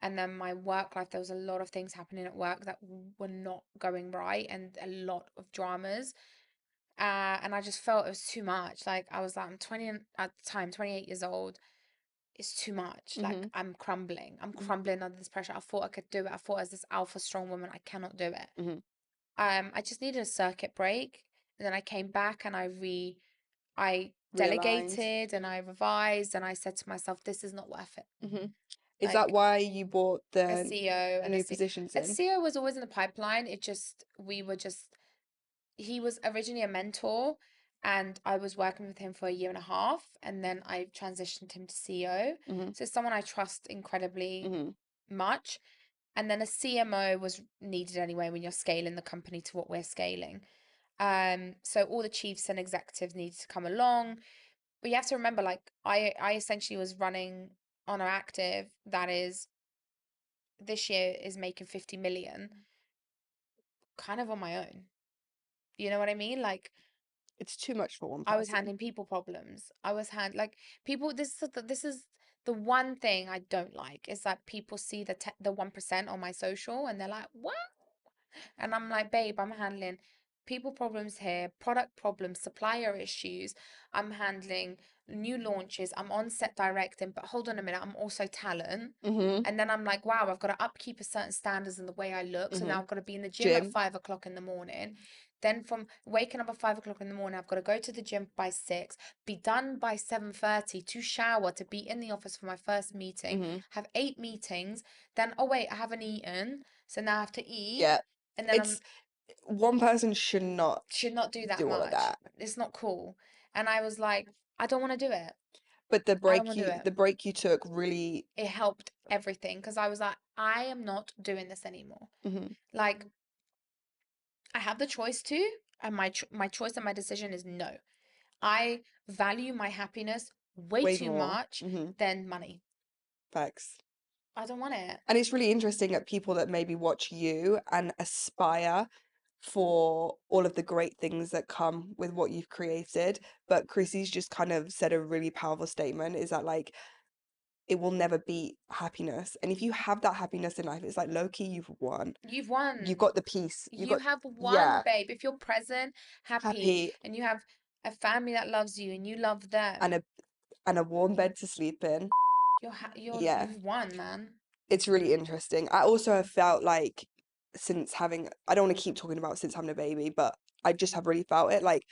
And then my work life, there was a lot of things happening at work that were not going right and a lot of dramas. And I just felt it was too much. Like I was like, I'm 20 at the time, 28 years old. it's too much. Like Mhm. I'm crumbling. I'm Mhm. crumbling under this pressure. I thought I could do it. I thought as this alpha strong woman, I cannot do it. Mhm. I just needed a circuit break. And then I came back and I Realigned. delegated and I revised and I said to myself, this is not worth it. Mhm. Is that Like why you brought a the CEO and new positions a in? CEO was always in the pipeline. It just we were just he was originally a mentor and I was working with him for a year and a half and then I transitioned him to CEO. Mhm. So someone I trust incredibly Mhm. much. And then a CMO was needed anyway when you're scaling the company to what we're scaling. So all the chiefs and executives needed to come along. But you have to remember, like, I essentially was running on an active that is this year is making 50 million kind of on my own. You know what I mean? Like, It's too much for one I was person. handling people problems. I was like people. This is the one thing I don't like is that people see the 1% on my social and they're like, what? And I'm like, babe, I'm handling people problems here, product problems, supplier issues. I'm handling new launches. I'm on set directing, but hold on a minute, I'm also talent. Mhm. And then I'm like, wow, I've got to upkeep a certain standards in the way I look. So now Mhm. I've got to be in the gym at Gym. 5 o'clock in the morning. Then from waking up at 5 o'clock in the morning, I've got to go to the gym by 6, be done by 7:30 to shower, to be in the office for my first meeting, Mhm. have 8 meetings. Then, oh wait, I haven't eaten. So now I have to eat. Yeah. And then I'm It's one person should not should not do that do all of much. that. It's not cool. And I was like, I don't want to do it. But I don't want to do it. the break you took really. It helped everything because I was like, I am not doing this anymore. Mhm. Like, I have the choice to, and my choice and my decision is no. I value my happiness way Way too more. much Mhm. than money. Facts. I don't want it. And it's really interesting that people that maybe watch you and aspire for all of the great things that come with what you've created. But Chrissy's just kind of said a really powerful statement is that like it will never beat happiness. And if you have that happiness in life, it's like low key, you've won. You've You won. got the peace. You You got, have won, yeah, babe. If you're present, happy, happy and you have a family that loves you and you love and them, a warm bed to sleep in. Yeah, you've won, man. it's really interesting. I also have felt like since having, I don't want to keep talking about since having a baby, but I just have really felt it. Like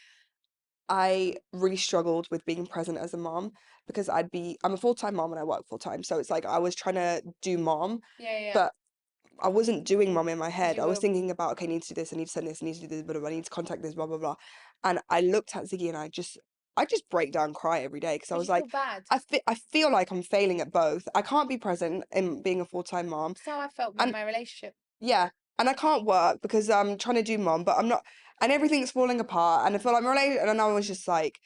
I really struggled with being present as a mom because I'm a full-time mom and I work full-time. So it's like I was trying to do mom, Yeah, yeah. but I wasn't doing mom in my head. You I was were thinking about, okay, I need to do this, I need to send this, I need to do this, blah, blah, blah, I need to contact this, blah, blah, blah. And I looked at Ziggy and I just break down, cry every day because I but was you feel like, bad. I feel like I'm failing at both. I can't be present in being a full-time mom. That's how I felt with And my relationship. yeah, and I can't work because I'm trying to do mom, but I'm not, and everything's falling apart. And I feel like my relationship, and I was just like,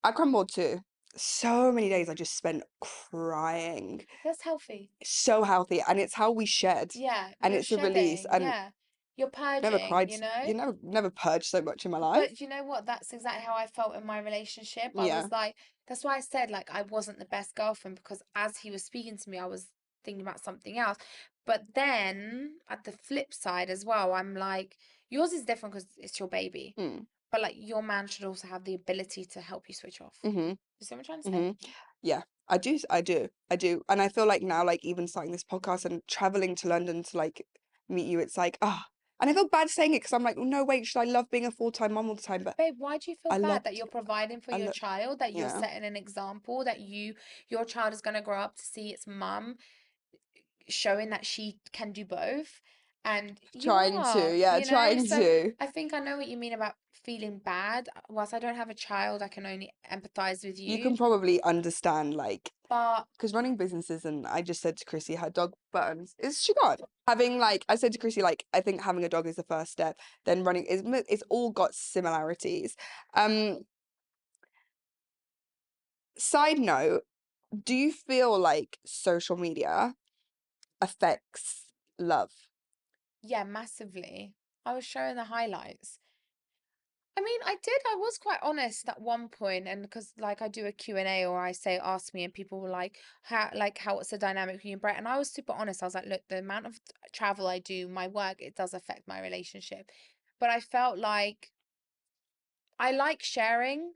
I crumbled too. So many days I just spent crying. That's healthy. It's so healthy, and it's how we shed, Yeah, and you're it's a release. shedding. And Yeah. You're never purging, cried, you know? you never purged so much in my life. But you know what? That's exactly how I felt in my relationship. I Yeah, was like, that's why I said like I wasn't the best girlfriend because as he was speaking to me, I was thinking about something else. But then at the flip side as well, I'm like, yours is different because it's your baby. mm. But like your man should also have the ability to help you switch off. Mhm, You see what I'm trying to say? mhm. Yeah, I do, and I feel like now, like even starting this podcast and traveling to London to like meet you, it's like and I feel bad saying it because I'm like, oh, no, wait, should I love being a full-time mom all the time? But Babe, why do you feel I bad that loved, you're providing for I your look, child, that you're yeah, setting an example, that your child is going to grow up to see its mum showing that she can do both? And you trying to, are, yeah, you know? trying So to. I think I know what you mean about feeling bad. Whilst I don't have a child, I can only empathize with You you. can probably understand like But because running businesses, and I just said to Chrissy her dog buttons is she got having like I said to Chrissy like I think having a dog is the first step, then running is it's all got similarities. um Side note, do you feel like social media affects love? yeah, massively. I was showing the highlights. I mean, I was quite honest at one point, and because like I do a Q&A or I say ask me and people were like what's the dynamic between you and Brett? And I was super honest. I was like, look, the amount of travel I do, my work, it does affect my relationship. But I felt like I like sharing,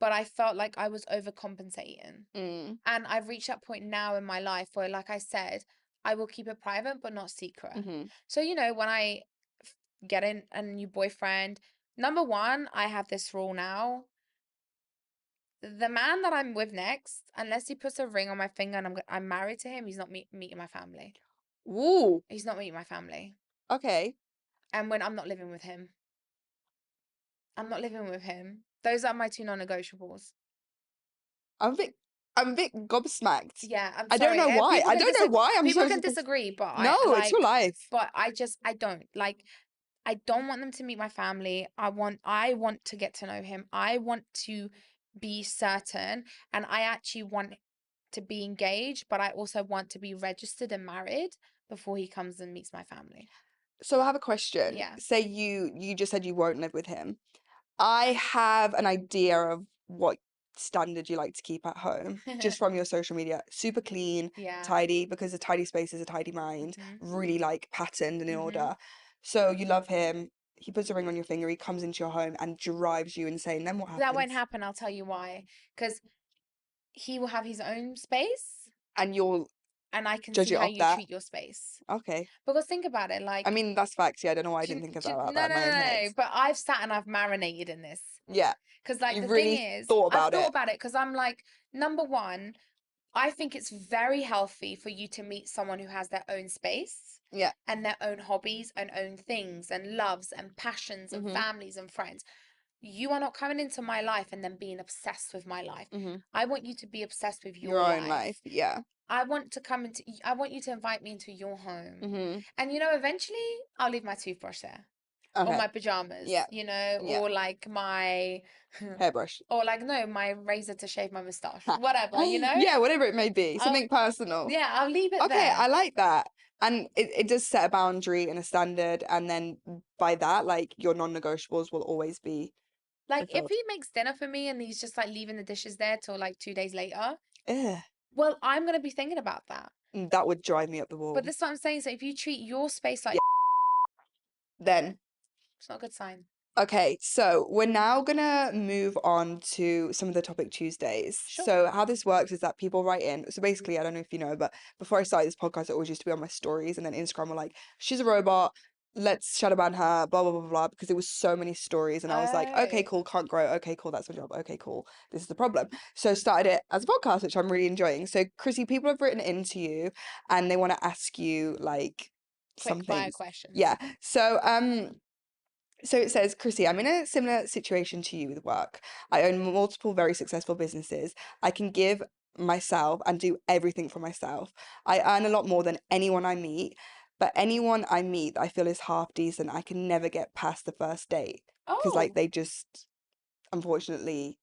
but I felt like I was overcompensating. Mm. And I've reached that point now in my life where, like I said, I will keep it private but not secret. Mm-hmm. So, you know, when I get in a new boyfriend, number one, I have this rule now. The man that I'm with next, unless he puts a ring on my finger and I'm married to him, he's not meeting my family. Ooh. He's not meeting my family. Okay. And when I'm not living with him, I'm not living with him. Those are my two non-negotiables. I'm a bit gobsmacked. Yeah, I'm I don't sorry. know why. I don't know why I'm People so can surprised. disagree, but No, it's your life. I don't like. I don't want them to meet my family. I want to get to know him. I want to be certain, and I actually want to be engaged, but I also want to be registered and married before he comes and meets my family. So I have a question. Yeah. Say you just said you won't live with him. I have an idea of what standard you like to keep at home, just from your social media. Super clean, Yeah. tidy, because a tidy space is a tidy mind. Mhm. Really like patterned and in Mhm. order. So you love him. He puts a ring on your finger. He comes into your home and drives you insane. Then what That won't happens? happen. I'll tell you why. Because he will have his own space, And you'll and I can judge see it how off you that. treat your space. Okay. Because think about it, I like, mean, that's facts. Yeah, I don't know why I didn't think about no, that no, in my no, own head. no. But I've sat and I've marinated in this. Yeah. Because, like, You the thing really is, thought I've about thought it. about it because I'm like, number one, I think it's very healthy for you to meet someone who has their own space Yeah. and their own hobbies and own things and loves and passions and Mhm. families and friends. You are not coming into my life and then being obsessed with my life. Mhm. I want you to be obsessed with Your your own life. life. Yeah. I want you to invite me into your home. Mhm. And, you know, eventually I'll leave my toothbrush there or Okay. my pajamas, Yeah. you know, Yeah. or like my, Hairbrush. or like, no, my razor to shave my moustache, whatever, you know? Yeah, whatever it may be. I'll, Something personal. yeah, I'll leave it Okay, I there. like that. And it does set a boundary and a standard, and then by that, like, your non-negotiables will always be Like, if fulfilled. he makes dinner for me and he's just like leaving the dishes there till like 2 days later, Ugh, well, I'm going to be thinking about that. that would drive me up the wall. But this is what I'm saying. So if you treat your space like, Yeah. Then, it's not a good sign. okay, so we're now gonna move on to some of the Topic Tuesdays. Sure. So how this works is that people write in. So basically, I don't know if you know, but before I started this podcast, it always used to be on my stories, and then Instagram were like, "She's a robot. Let's shadow ban her." Blah blah blah blah. Because there was so many stories, and I was like, "Okay, Oh. cool, can't grow. Okay, cool, that's my job. Okay, cool, this is the problem." So started it as a podcast, which I'm really enjoying. So Krissy, people have written into you, and they want to ask you like some Quick fire things. questions. Yeah. So it says, Krissy, I'm in a similar situation to you with work. I own multiple very successful businesses. I can give myself and do everything for myself. I earn a lot more than anyone I meet, but anyone I meet that I feel is half decent, I can never get past the first date. Because, like, Oh, they just, unfortunately,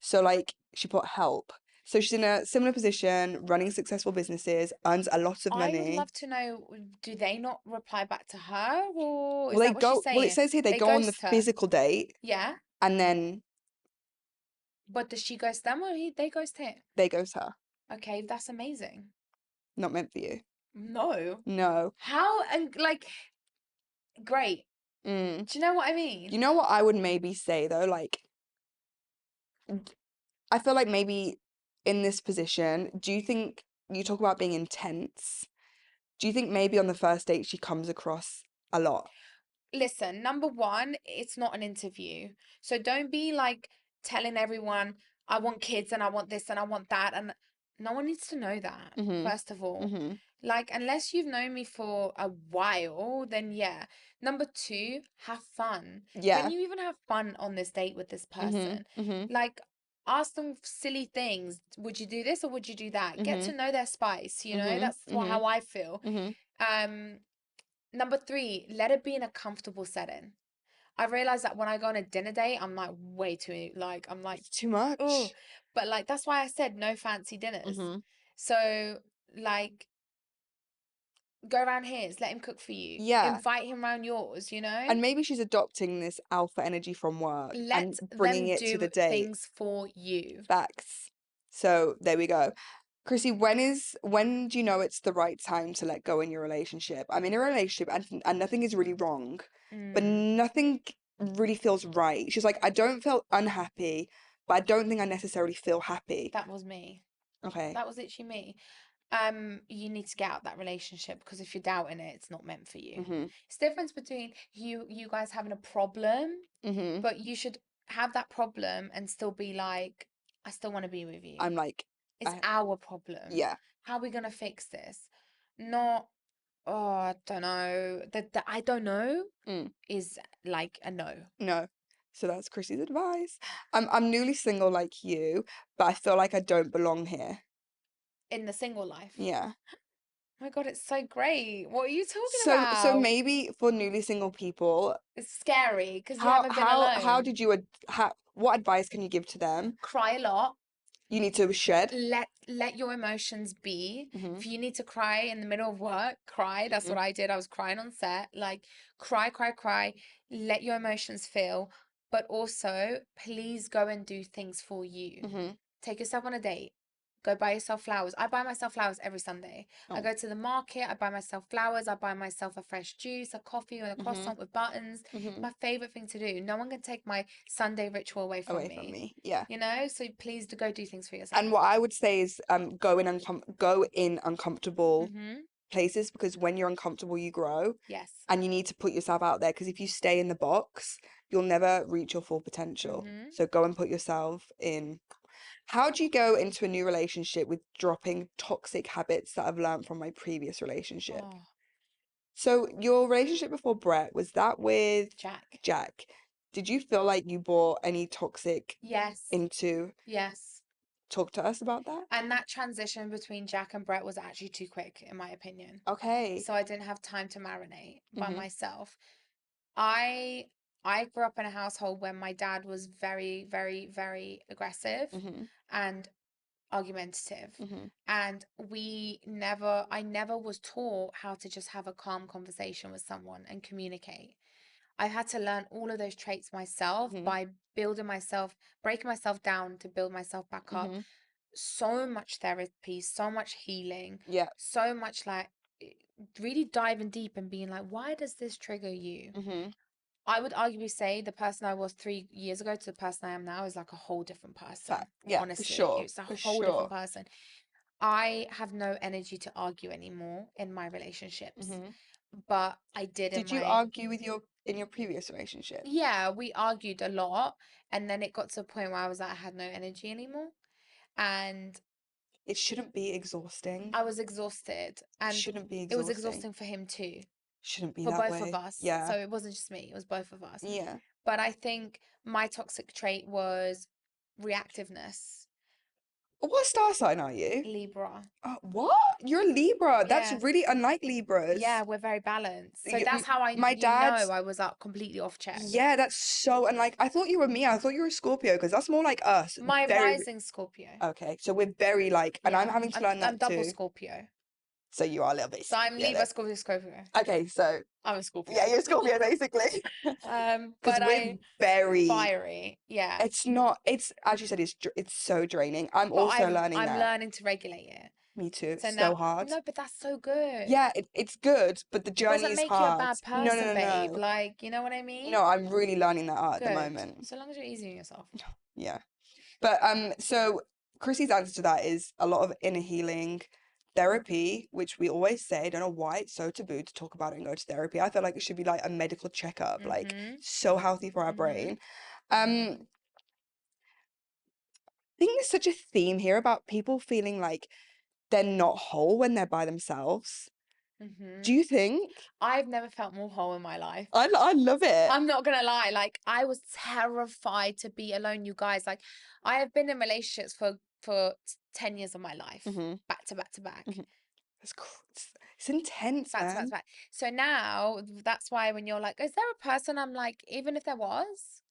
so, like, she put help. So she's in a similar position, running successful businesses, earns a lot of I would money. love to know, do they not reply back to her, or is Well, they that what she's go, well, it saying? says here they They go on the ghost her. physical date Yeah, and then but does she ghost them or they ghost him? they ghost her. Okay, that's amazing. Not meant for you. No. No. How, and like, great. Mm. Do you know what I mean? You know what I would maybe say though? Like, I feel like maybe in this position, do you think you talk about being intense? Do you think maybe on the first date she comes across a lot? Listen, number one, it's not an interview. So don't be like telling everyone, I want kids and I want this and I want that. And no one needs to know that, Mm-hmm. first of all. Mm-hmm. Like, unless you've known me for a while, then yeah. Number two, have fun. Yeah. Can you even have fun on this date with this Mm-hmm. person? Mm-hmm. Like, ask them silly things. Would you do this or would you do that? Get Mm-hmm. to know their spice, you know? Mm-hmm. That's how I feel. Mm-hmm. Um, Number three, let it be in a comfortable setting. I realize that when I go on a dinner date, I'm like way too like I'm like, It's too oh, much. but like that's why I said no fancy dinners. Mm-hmm. So like go around his, let him cook for you. Yeah. Invite him around yours, you know? And maybe she's adopting this alpha energy from work and Let bringing them it to do the date. things for you. Facts. So there we go. Krissy, when do you know it's the right time to let go in your relationship? I'm in a relationship and nothing is really wrong, but Mm. nothing really feels right. She's like, I don't feel unhappy, but I don't think I necessarily feel happy. That was me. Okay. That was literally me. You need to get out that relationship, because if you're doubting it, it's not meant for you. Mm-hmm. It's the difference between you guys having a problem, Mm-hmm. but you should have that problem and still be like, I still want to be with you. I'm like, It's our problem. yeah. How are we gonna fix this? Not, oh, I don't know. The I don't know Mm. is like a no. No. So that's Krissy's advice. I'm newly single like you, but I feel like I don't belong here. In the single life. Yeah. Oh my God, it's so great. What are you talking So about? maybe for newly single people, It's scary because you how haven't been how how alone. did you what advice can you give to them? Cry a lot. You need to shed. Let your emotions be. Mm-hmm. If you need to cry in the middle of work, cry. That's Mm-hmm. what I did. I was crying on set. Like, cry, cry, cry. Let your emotions feel, but also please go and do things for you. Mm-hmm. Take yourself on a date. Go buy yourself flowers. I buy myself flowers every Sunday. I Oh. go to the market. I buy myself flowers. I buy myself a fresh juice, a coffee, and a Mm-hmm. croissant with buttons. It's Mm-hmm. my favorite thing to do. No one can take my Sunday ritual away from Away from me. me. Yeah. You know, so please go do things for yourself. And what I would say is go in uncomfortable Mm-hmm. places, because when you're uncomfortable you grow, Yes. and you need to put yourself out there, because if you stay in the box, you'll never reach your full potential. Mm-hmm. So go and put yourself in. How do you go into a new relationship with dropping toxic habits that I've learned from my previous relationship? Oh, So your relationship before Brett, was that with Jack. Jack? Did you feel like you brought any toxic Yes. into Yes. talk to us about that? And that transition between Jack and Brett was actually too quick, in my opinion. Okay. So I didn't have time to marinate by Mhm. myself. I I grew up in a household where my dad was very, very, very aggressive Mhm. and argumentative. Mhm. And I never was taught how to just have a calm conversation with someone and communicate. I had to learn all of those traits myself Mhm. by breaking myself down to build myself back up. Mhm. So much therapy, so much healing, Yeah. so much like really diving deep and being like, why does this trigger you? Mhm. I would arguably say the person I was 3 years ago to the person I am now is like a whole different person. Fact. Yeah, for Honestly, sure. it's a For whole different sure. person. I have no energy to argue anymore in my relationships, Mhm. but I did in Did you my, argue with your previous relationship? yeah, we argued a lot. And then it got to a point where I was like, I had no energy anymore. And It shouldn't be exhausting. I was exhausted. It And shouldn't be it was exhausting. exhausting for him too, Shouldn't be for that both of way. us. Yeah. So it wasn't just me, it was both of us. Yeah. But I think my toxic trait was reactiveness. What star sign are you? Libra. What? You're a Libra. That's Yeah. really unlike Libras. Yeah, we're very balanced. So You, that's how my dad's, I was up completely off check. yeah, that's so unlike. I thought you were me. I thought you were a Scorpio, because that's more like us. My Very. rising Scorpio. Okay, so we're very like, and I'm Yeah. having to learn I'm that double too. Scorpio. So you are a little bit. So I'm Yeah. Libra, Scorpio, Scorpio. Okay, so I'm a Scorpio. yeah, you're a Scorpio basically. Because But we're I very. fiery. Yeah. It's not. It's as you said. It's so draining. I'm But also learning I'm that. learning to regulate it. Me too. So So now, hard. no, but that's so good. Yeah, it's good, but the journey Doesn't is make you a hard. bad No, no, person, no, babe. no. Like, you know what I mean? No, I'm really learning that art at the Good. moment. So long as you're easy on yourself. Yeah. But so Chrissy's answer to that is a lot of inner healing, therapy, which we always say, I don't know why it's so taboo to talk about it and go to therapy. I feel like it should be like a medical checkup, like Mm-hmm. so healthy for our Mm-hmm. brain. I think there's such a theme here about people feeling like they're not whole when they're by themselves. Do Mm-hmm. you think? I've never felt more whole in my life. I love it. I'm not gonna lie, like I was terrified to be alone, you guys. Like I have been in relationships for 10 years of my life, Mm-hmm. back to back to back. Mm-hmm. It's intense, Back to back to man. back. So now that's why when you're like, is there a person? I'm like, even if there was,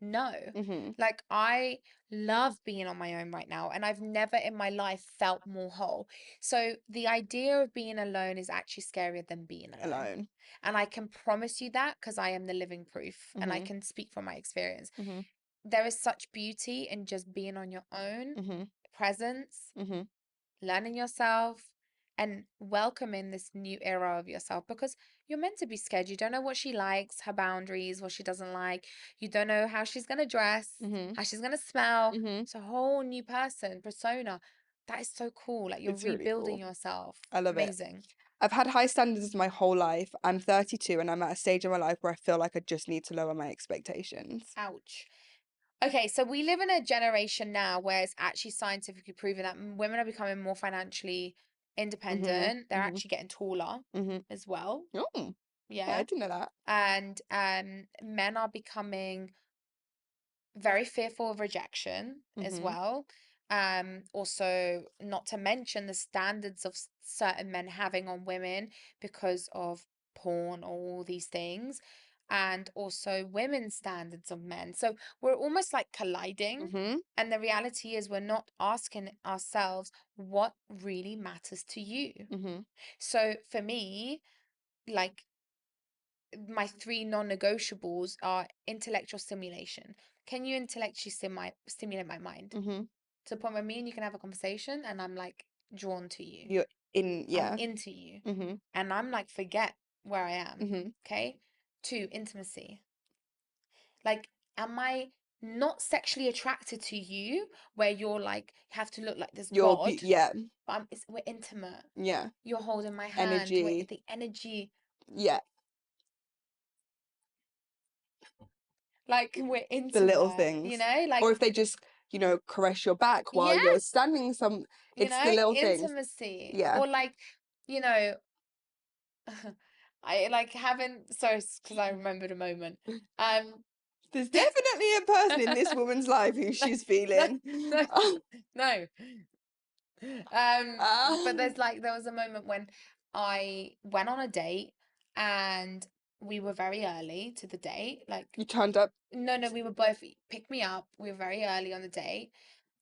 no. Mm-hmm. Like I love being on my own right now, and I've never in my life felt more whole. So the idea of being alone is actually scarier than being alone. Alone. And I can promise you that because I am the living proof and I Mm-hmm. can speak from my experience. Mm-hmm. There is such beauty in just being on your own, Mm-hmm. presence, Mm-hmm. learning yourself, and welcoming this new era of yourself because you're meant to be scared. You don't know what she likes, her boundaries, what she doesn't like. You don't know how she's gonna dress, Mhm. how she's gonna smell. Mhm. It's a whole new person, persona. That is so cool. Like you're It's really rebuilding cool. yourself. I love it. Amazing. I've had high standards my whole life. I'm 32 and I'm at a stage in my life where I feel like I just need to lower my expectations. Ouch. Okay, so we live in a generation now where it's actually scientifically proven that women are becoming more financially Mhm. independent. They're Mhm. actually getting taller Mhm. as well. Oh, yeah, I Yeah. didn't know that. And men are becoming very fearful of rejection as Mhm. well. Also, not to mention the standards of certain men having on women because of porn or all these things, and also women's standards of men. So we're almost like colliding. Mhm. And the reality is, we're not asking ourselves what really matters to you. Mhm. So for me, like my three non-negotiables are intellectual stimulation. Can you intellectually stimulate my mind Mhm. to the point where me and you can have a conversation and I'm like drawn to you. You're in, I'm yeah. into you. Mhm. And I'm like, forget where I am. Mhm. Okay. Two, intimacy. Like, am I not sexually attracted to you where you're like, you have to look like this god, Yeah. but we're intimate. Yeah. You're holding my hand. Energy. The energy, Yeah. like we're The little intimate, you things. know? Or Like, if they just, caress your back while you're yes, standing you it's the know, little things. intimacy. Yeah. Or like, you know, I like having, sorry, because I remembered a moment. There's definitely a person in this woman's life who no, she's no, feeling. no, no. But Ah, there was a moment when I went on a date and we were very early to the date. Like, you turned up. no, we were both picked me up. We were very early on the date,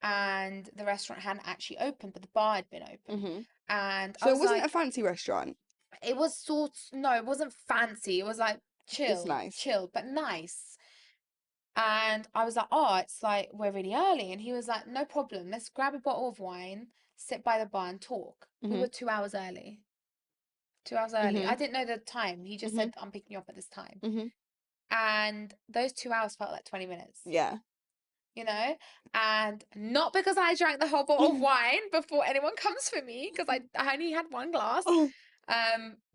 and the restaurant hadn't actually opened, but the bar had been open. Mhm. And I So it was wasn't a like, fancy restaurant. it was no, it wasn't fancy. It was like It's nice. chill, but nice. And I was like, oh, it's like we're really early. And he was like, no problem. Let's grab a bottle of wine, sit by the bar and talk. We were Mhm. 2 hours early. 2 hours early. I Mhm. didn't know the time. He just Mhm. said, I'm picking you up at this time. Mhm. And those 2 hours felt like 20 minutes, Yeah. you know? And not because I drank the whole bottle of wine before anyone comes for me, because I only had one glass. Oh,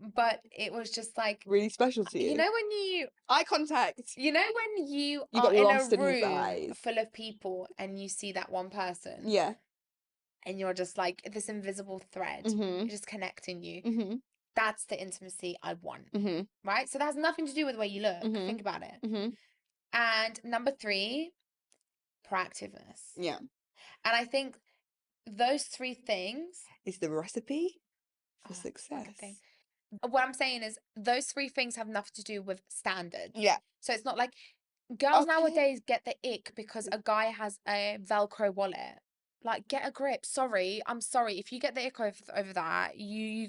But it was just like, really special to you you. know, when Eye contact. when you You are got in a lost in his room eyes. full of people and you see that one person Yeah. and you're just like this invisible thread Mhm. just connecting you. Mhm. That's the intimacy I want, Mhm. right? So that has nothing to do with the way you look. Mhm. Think about it. Mhm. And number three, proactiveness. Yeah. And I think those three things, Is the recipe for oh, fucking thing. success. What I'm saying is those three things have nothing to do with standards. Yeah. So it's not like girls Okay. nowadays get the ick because a guy has a Velcro wallet. Like, get a grip. Sorry, I'm sorry. If you get the ick over that, you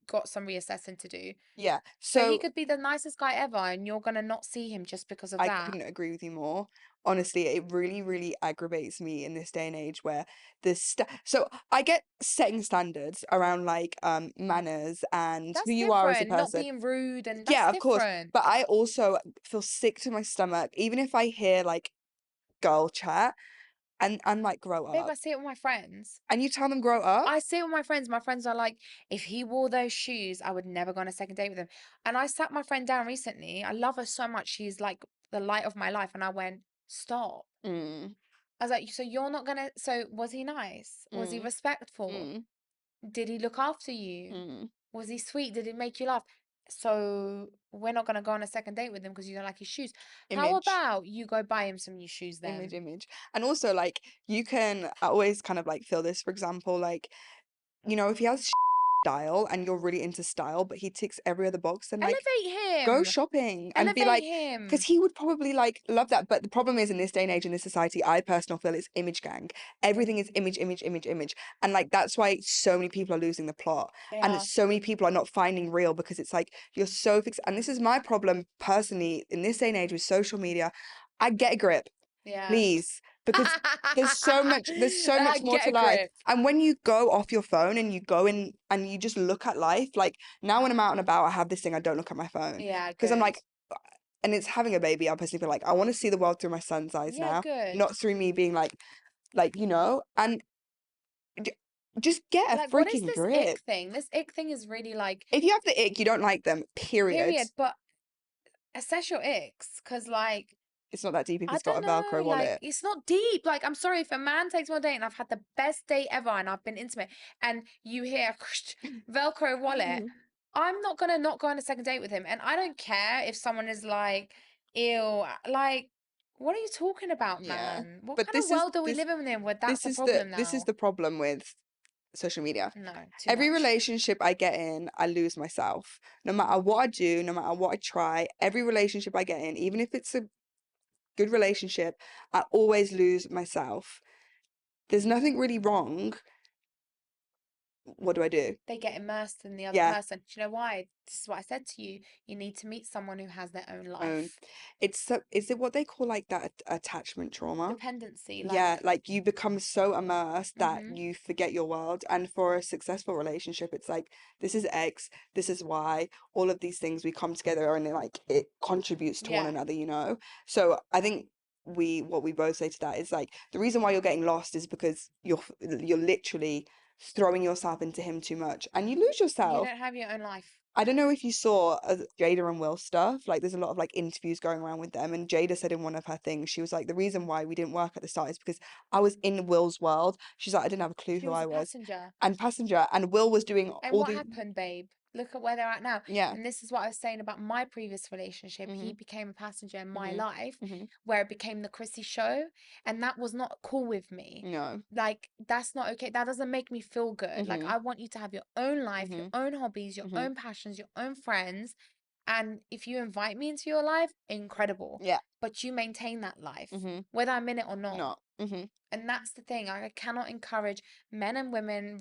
got some reassessing to do. Yeah. So he So could be the nicest guy ever, and you're gonna not see him just because of I that. couldn't agree with you more. Honestly, it really, really aggravates me in this day and age where so I get setting standards around like manners and who That's you are as a different. Not person. being rude, and that's Yeah, of course. different. But I also feel sick to my stomach, even if I hear like girl chat and I'm like, grow Babe, I up. see it with my friends. And you tell them grow up? I see it with my friends. My friends are like, if he wore those shoes, I would never go on a second date with him. And I sat my friend down recently. I love her so much. She's like the light of my life. And I went, stop. Mm, I was like, so you're not gonna, so was he nice? Was he mm, respectful? mm, Did he look after you? mm. Was he sweet? Did he make you laugh? So we're not gonna go on a second date with him because you don't like his shoes. How Image. about you go buy him some new shoes Image, then? image. And also like you can always kind of like feel this, for example, like, if he has style and you're really into style, but he ticks every other box, then like Elevate go him. shopping and be Elevate like, because him. he would probably like love that. But the problem is in this day and age in this society, I personally feel it's image gang. Everything is image, image, image, image. And like that's why so many people are losing the plot. They And are. so many people are not finding real because it's like you're so fixed. And this is my problem personally in this day and age with social media. I get a grip. Yeah. Please. because there's so much more Get to a life. grip. And when you go off your phone and you go in and you just look at life, like now when I'm out and about, I have this thing, I don't look at my phone Yeah, because I'm good. like, and it's having a baby. I personally feel like I want to see the world through my son's eyes Yeah, now, good. not through me being like and j- just get a Like, what is freaking this grip. ick thing? This ick thing is really like, If you have the ick, you don't like them. Period. but assess your icks, because like, It's not that deep if I he's got don't a know, Velcro like wallet. it's not deep. Like, I'm sorry if a man takes one day and I've had the best day ever and I've been intimate and you hear Velcro wallet, I'm not gonna not go on a second date with him. And I don't care if someone is like, ew, like, what are you talking about, Yeah, man? What but kind of world are we living in where that's this a is the problem this is now? the problem with social media. No, too Every much. relationship I get in, I lose myself. No matter what I do, no matter what I try, every relationship I get in, even if it's a good relationship, I always lose myself. There's nothing really wrong. What do I do? They get immersed in the other Yeah, person. Do you know why? This is what I said to you. You need to meet someone who has their own own. life. Is it what they call like that attachment trauma? Dependency, Yeah, like, like you become so immersed that mm-hmm. you forget your world. And for a successful relationship, it's like this is X, this is Y, all of these things we come together and it contributes to one Yeah. another, you know? So I think what we both say to that is like the reason why you're getting lost is because you're literally throwing yourself into him too much and you lose You yourself. don't have your own life. I don't know if you saw Jada and Will stuff. Like, there's a lot of like interviews going around with them, and Jada said in one of her things, she was like, the reason why we didn't work at the start is because I was in Will's world. She's like, I didn't have a clue She who was I a was, passenger. and passenger, and Will was doing And all what the happened, babe? Look at where they're at now. yeah. And this is what I was saying about my previous relationship. He Mhm. became a passenger in my Mhm. life, Mhm. where it became the Krissy show. And that was not cool with me. No. Like, that's not okay. That doesn't make me feel good. Like, Mhm. I want you to have your own life, your Mhm. own hobbies, your Mhm. own passions, your own friends. And if you invite me into your life, incredible. Yeah. But you maintain that life, Mhm. whether I'm in it or not. Not. Mhm. And that's the thing. I cannot encourage men and women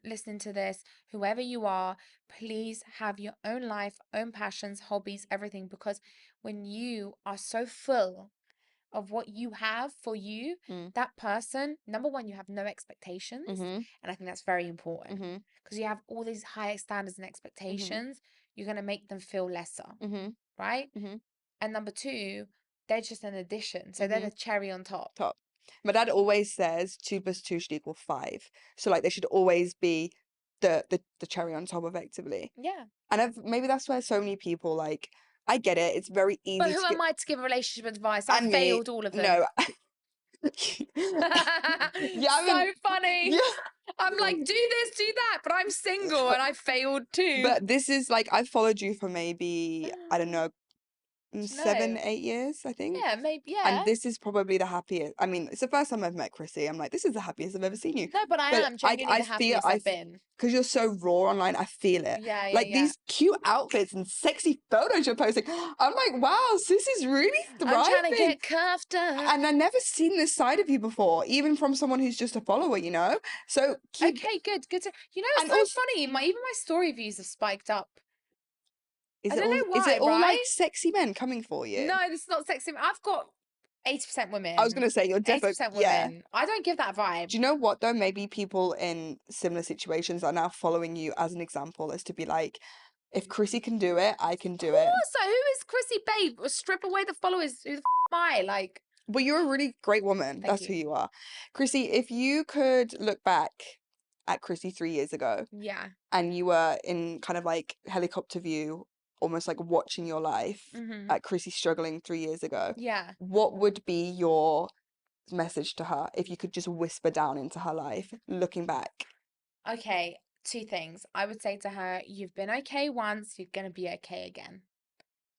listening to this, whoever you are, please have your own life, own passions, hobbies, everything. Because when you are so full of what you have for you, Mm. that person, number one, you have no expectations. Mhm. And I think that's very important Mhm. because you have all these high standards and Mhm. expectations. You're going to make them feel lesser, Mhm. right? Mhm. And number two, they're just an addition. So they're the Mhm. cherry on top. Top. My dad always says 2 + 2 should equal 5. So like they should always be the cherry on top effectively. Yeah. And maybe that's where so many people like I get it. It's very But easy who to get am I to give relationship advice? I and me. failed all of them. No. Yeah, I So mean funny. yeah. I'm like, do this, do that, but I'm single and I failed too. But this is like I've followed you for maybe I don't know No. 7, 8 years, I think. Yeah, maybe, And yeah. this is probably the happiest. I mean, it's the first time I've met Krissy. I'm like, this is the happiest I've ever seen you. No, but I But am genuinely the happiest I've been. because you're so raw online, I feel it. Yeah, yeah, Like yeah. these cute outfits and sexy photos you're posting. I'm like, wow, sis is really I'm trying to thriving. get cuffed up. And I've never seen this side of you before, even from someone who's just a follower, you know? So keep, Okay, good, good to, you know, it's and so also, funny. Even my story views have spiked up. I don't know is it why, all like right? sexy men coming for you? No, this is not sexy. I've got 80% I was women. going to say, you're definitely, 80% yeah. women. I don't give that vibe. Do you know what though? Maybe people in similar situations are now following you as an example, as to be like, if Krissy can do it, I can do it. Course. So who is Krissy Babe? Strip away the followers. Who the am I? Like, But you're a really great woman. thank That's who you. you are. Krissy, if you could look back at Krissy 3 years ago Yeah. and you were in kind of like helicopter view, almost like watching your life Mm-hmm. at Krissy struggling 3 years ago, Yeah. what would be your message to her if you could just whisper down into her life looking back? Okay. Two things. I would say to her, you've been okay once, you're gonna be okay again.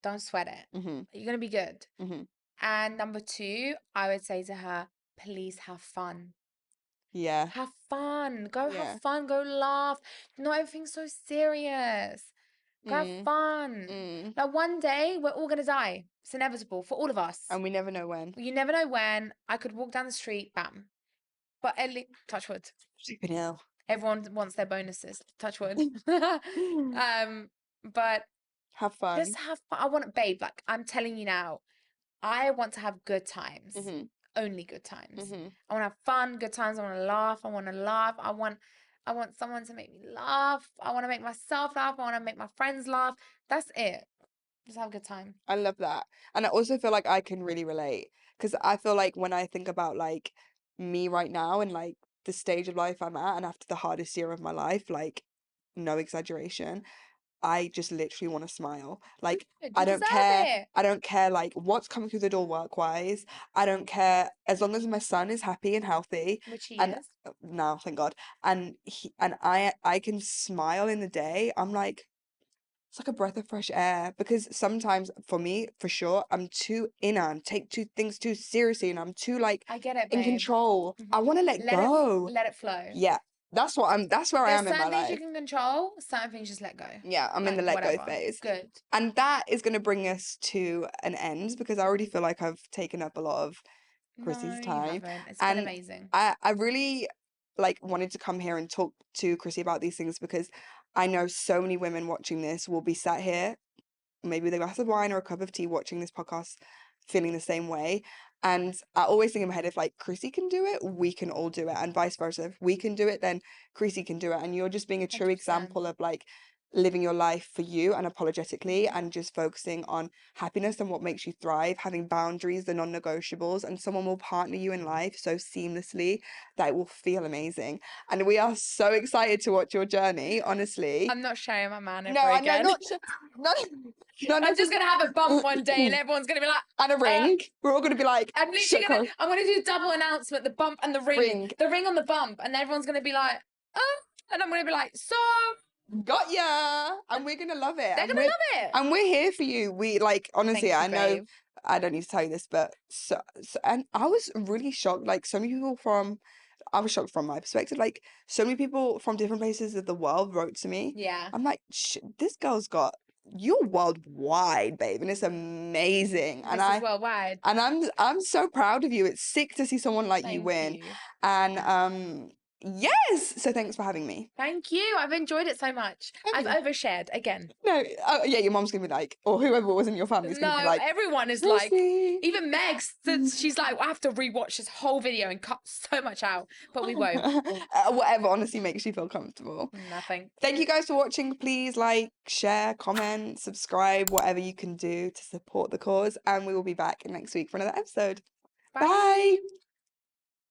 Don't sweat it. Mhm. You're gonna be good. Mhm. And number two, I would say to her, please have fun. Yeah. Have fun. Go have Yeah. fun. Go laugh. Not everything's so serious. Go have Mm. fun. Mm. Like one day, we're all gonna die. It's inevitable for all of us. And we never know when. You never know when. I could walk down the street, bam. But at least, touch wood. Flipping hell. Everyone wants their bonuses. Touch wood. But Have just fun. have fun. I want it, babe. Like I'm telling you now, I want to have good times. Mhm. only good times. Mm-hmm. I want to have fun, good times. I want to laugh. I want to laugh. I want someone to make me laugh. I want to make myself laugh. I want to make my friends laugh. That's it. Just have a good time. I love that. And I also feel like I can really relate because I feel like when I think about like me right now and like the stage of life I'm at and after the hardest year of my life, like no exaggeration, I just literally want to smile. Like Good. I You don't deserve care. it. I don't care like what's coming through the door work-wise. I don't care as long as my son is happy and healthy Which he and is. now thank God. And I can smile in the day. I'm like it's like a breath of fresh air because sometimes for me, for sure, I'm too inner and take two things too seriously and I'm too like I get it, in babe. control. I want to let go. Let it flow. Yeah. That's where I There's am in my certain things you life. can control, certain things just let go. Yeah, I'm in the Like, let go whatever. phase. Good. And that is going to bring us to an end because I already feel like I've taken up a lot of Krissy's No, you time. haven't. It's been And amazing. I really like wanted to come here and talk to Krissy about these things because I know so many women watching this will be sat here maybe with a glass of wine or a cup of tea watching this podcast feeling the same way. And I always think in my head, if like Krissy can do it, we can all do it. And vice versa. If we can do it, then Krissy can do it. And you're just being a true 100%. example of like living your life for you unapologetically and just focusing on happiness and what makes you thrive, having boundaries, the non-negotiables, and someone will partner you in life so seamlessly that it will feel amazing. And we are so excited to watch your journey, honestly. I'm not sharing my man No, ever I know, again. not I'm just gonna have a bump one day and everyone's gonna be like, and a ring. We're all gonna be like, I'm literally "Shut I'm gonna do double announcement, the bump and the ring. Ring. The ring on the bump, and everyone's gonna be like, oh, and I'm gonna be like, so got ya," and we're gonna love it. they're gonna love it. And we're here for you. We like honestly, Thank you, I know babe. I don't need to tell you this, but and I was really shocked. Like so many people from, I was shocked from my perspective. Like so many people from different places of the world wrote to me. Yeah. I'm like, this girl's got you're worldwide, babe, and it's amazing. And Mrs. Worldwide. and I'm so proud of you. It's sick to see someone like you Thank win. you. And yes, so thanks for having me. Thank you. I've enjoyed it so much. I've overshared again. No, yeah, your mom's gonna be like, or whoever was in your family is gonna be No, like, everyone is like, Krissy. even Meg, she's like, I have to rewatch this whole video and cut so much out, but we won't. Whatever honestly makes you feel comfortable. Nothing. Thank you guys for watching. Please like, share, comment, subscribe, whatever you can do to support the cause. And we will be back next week for another episode. Bye. Bye.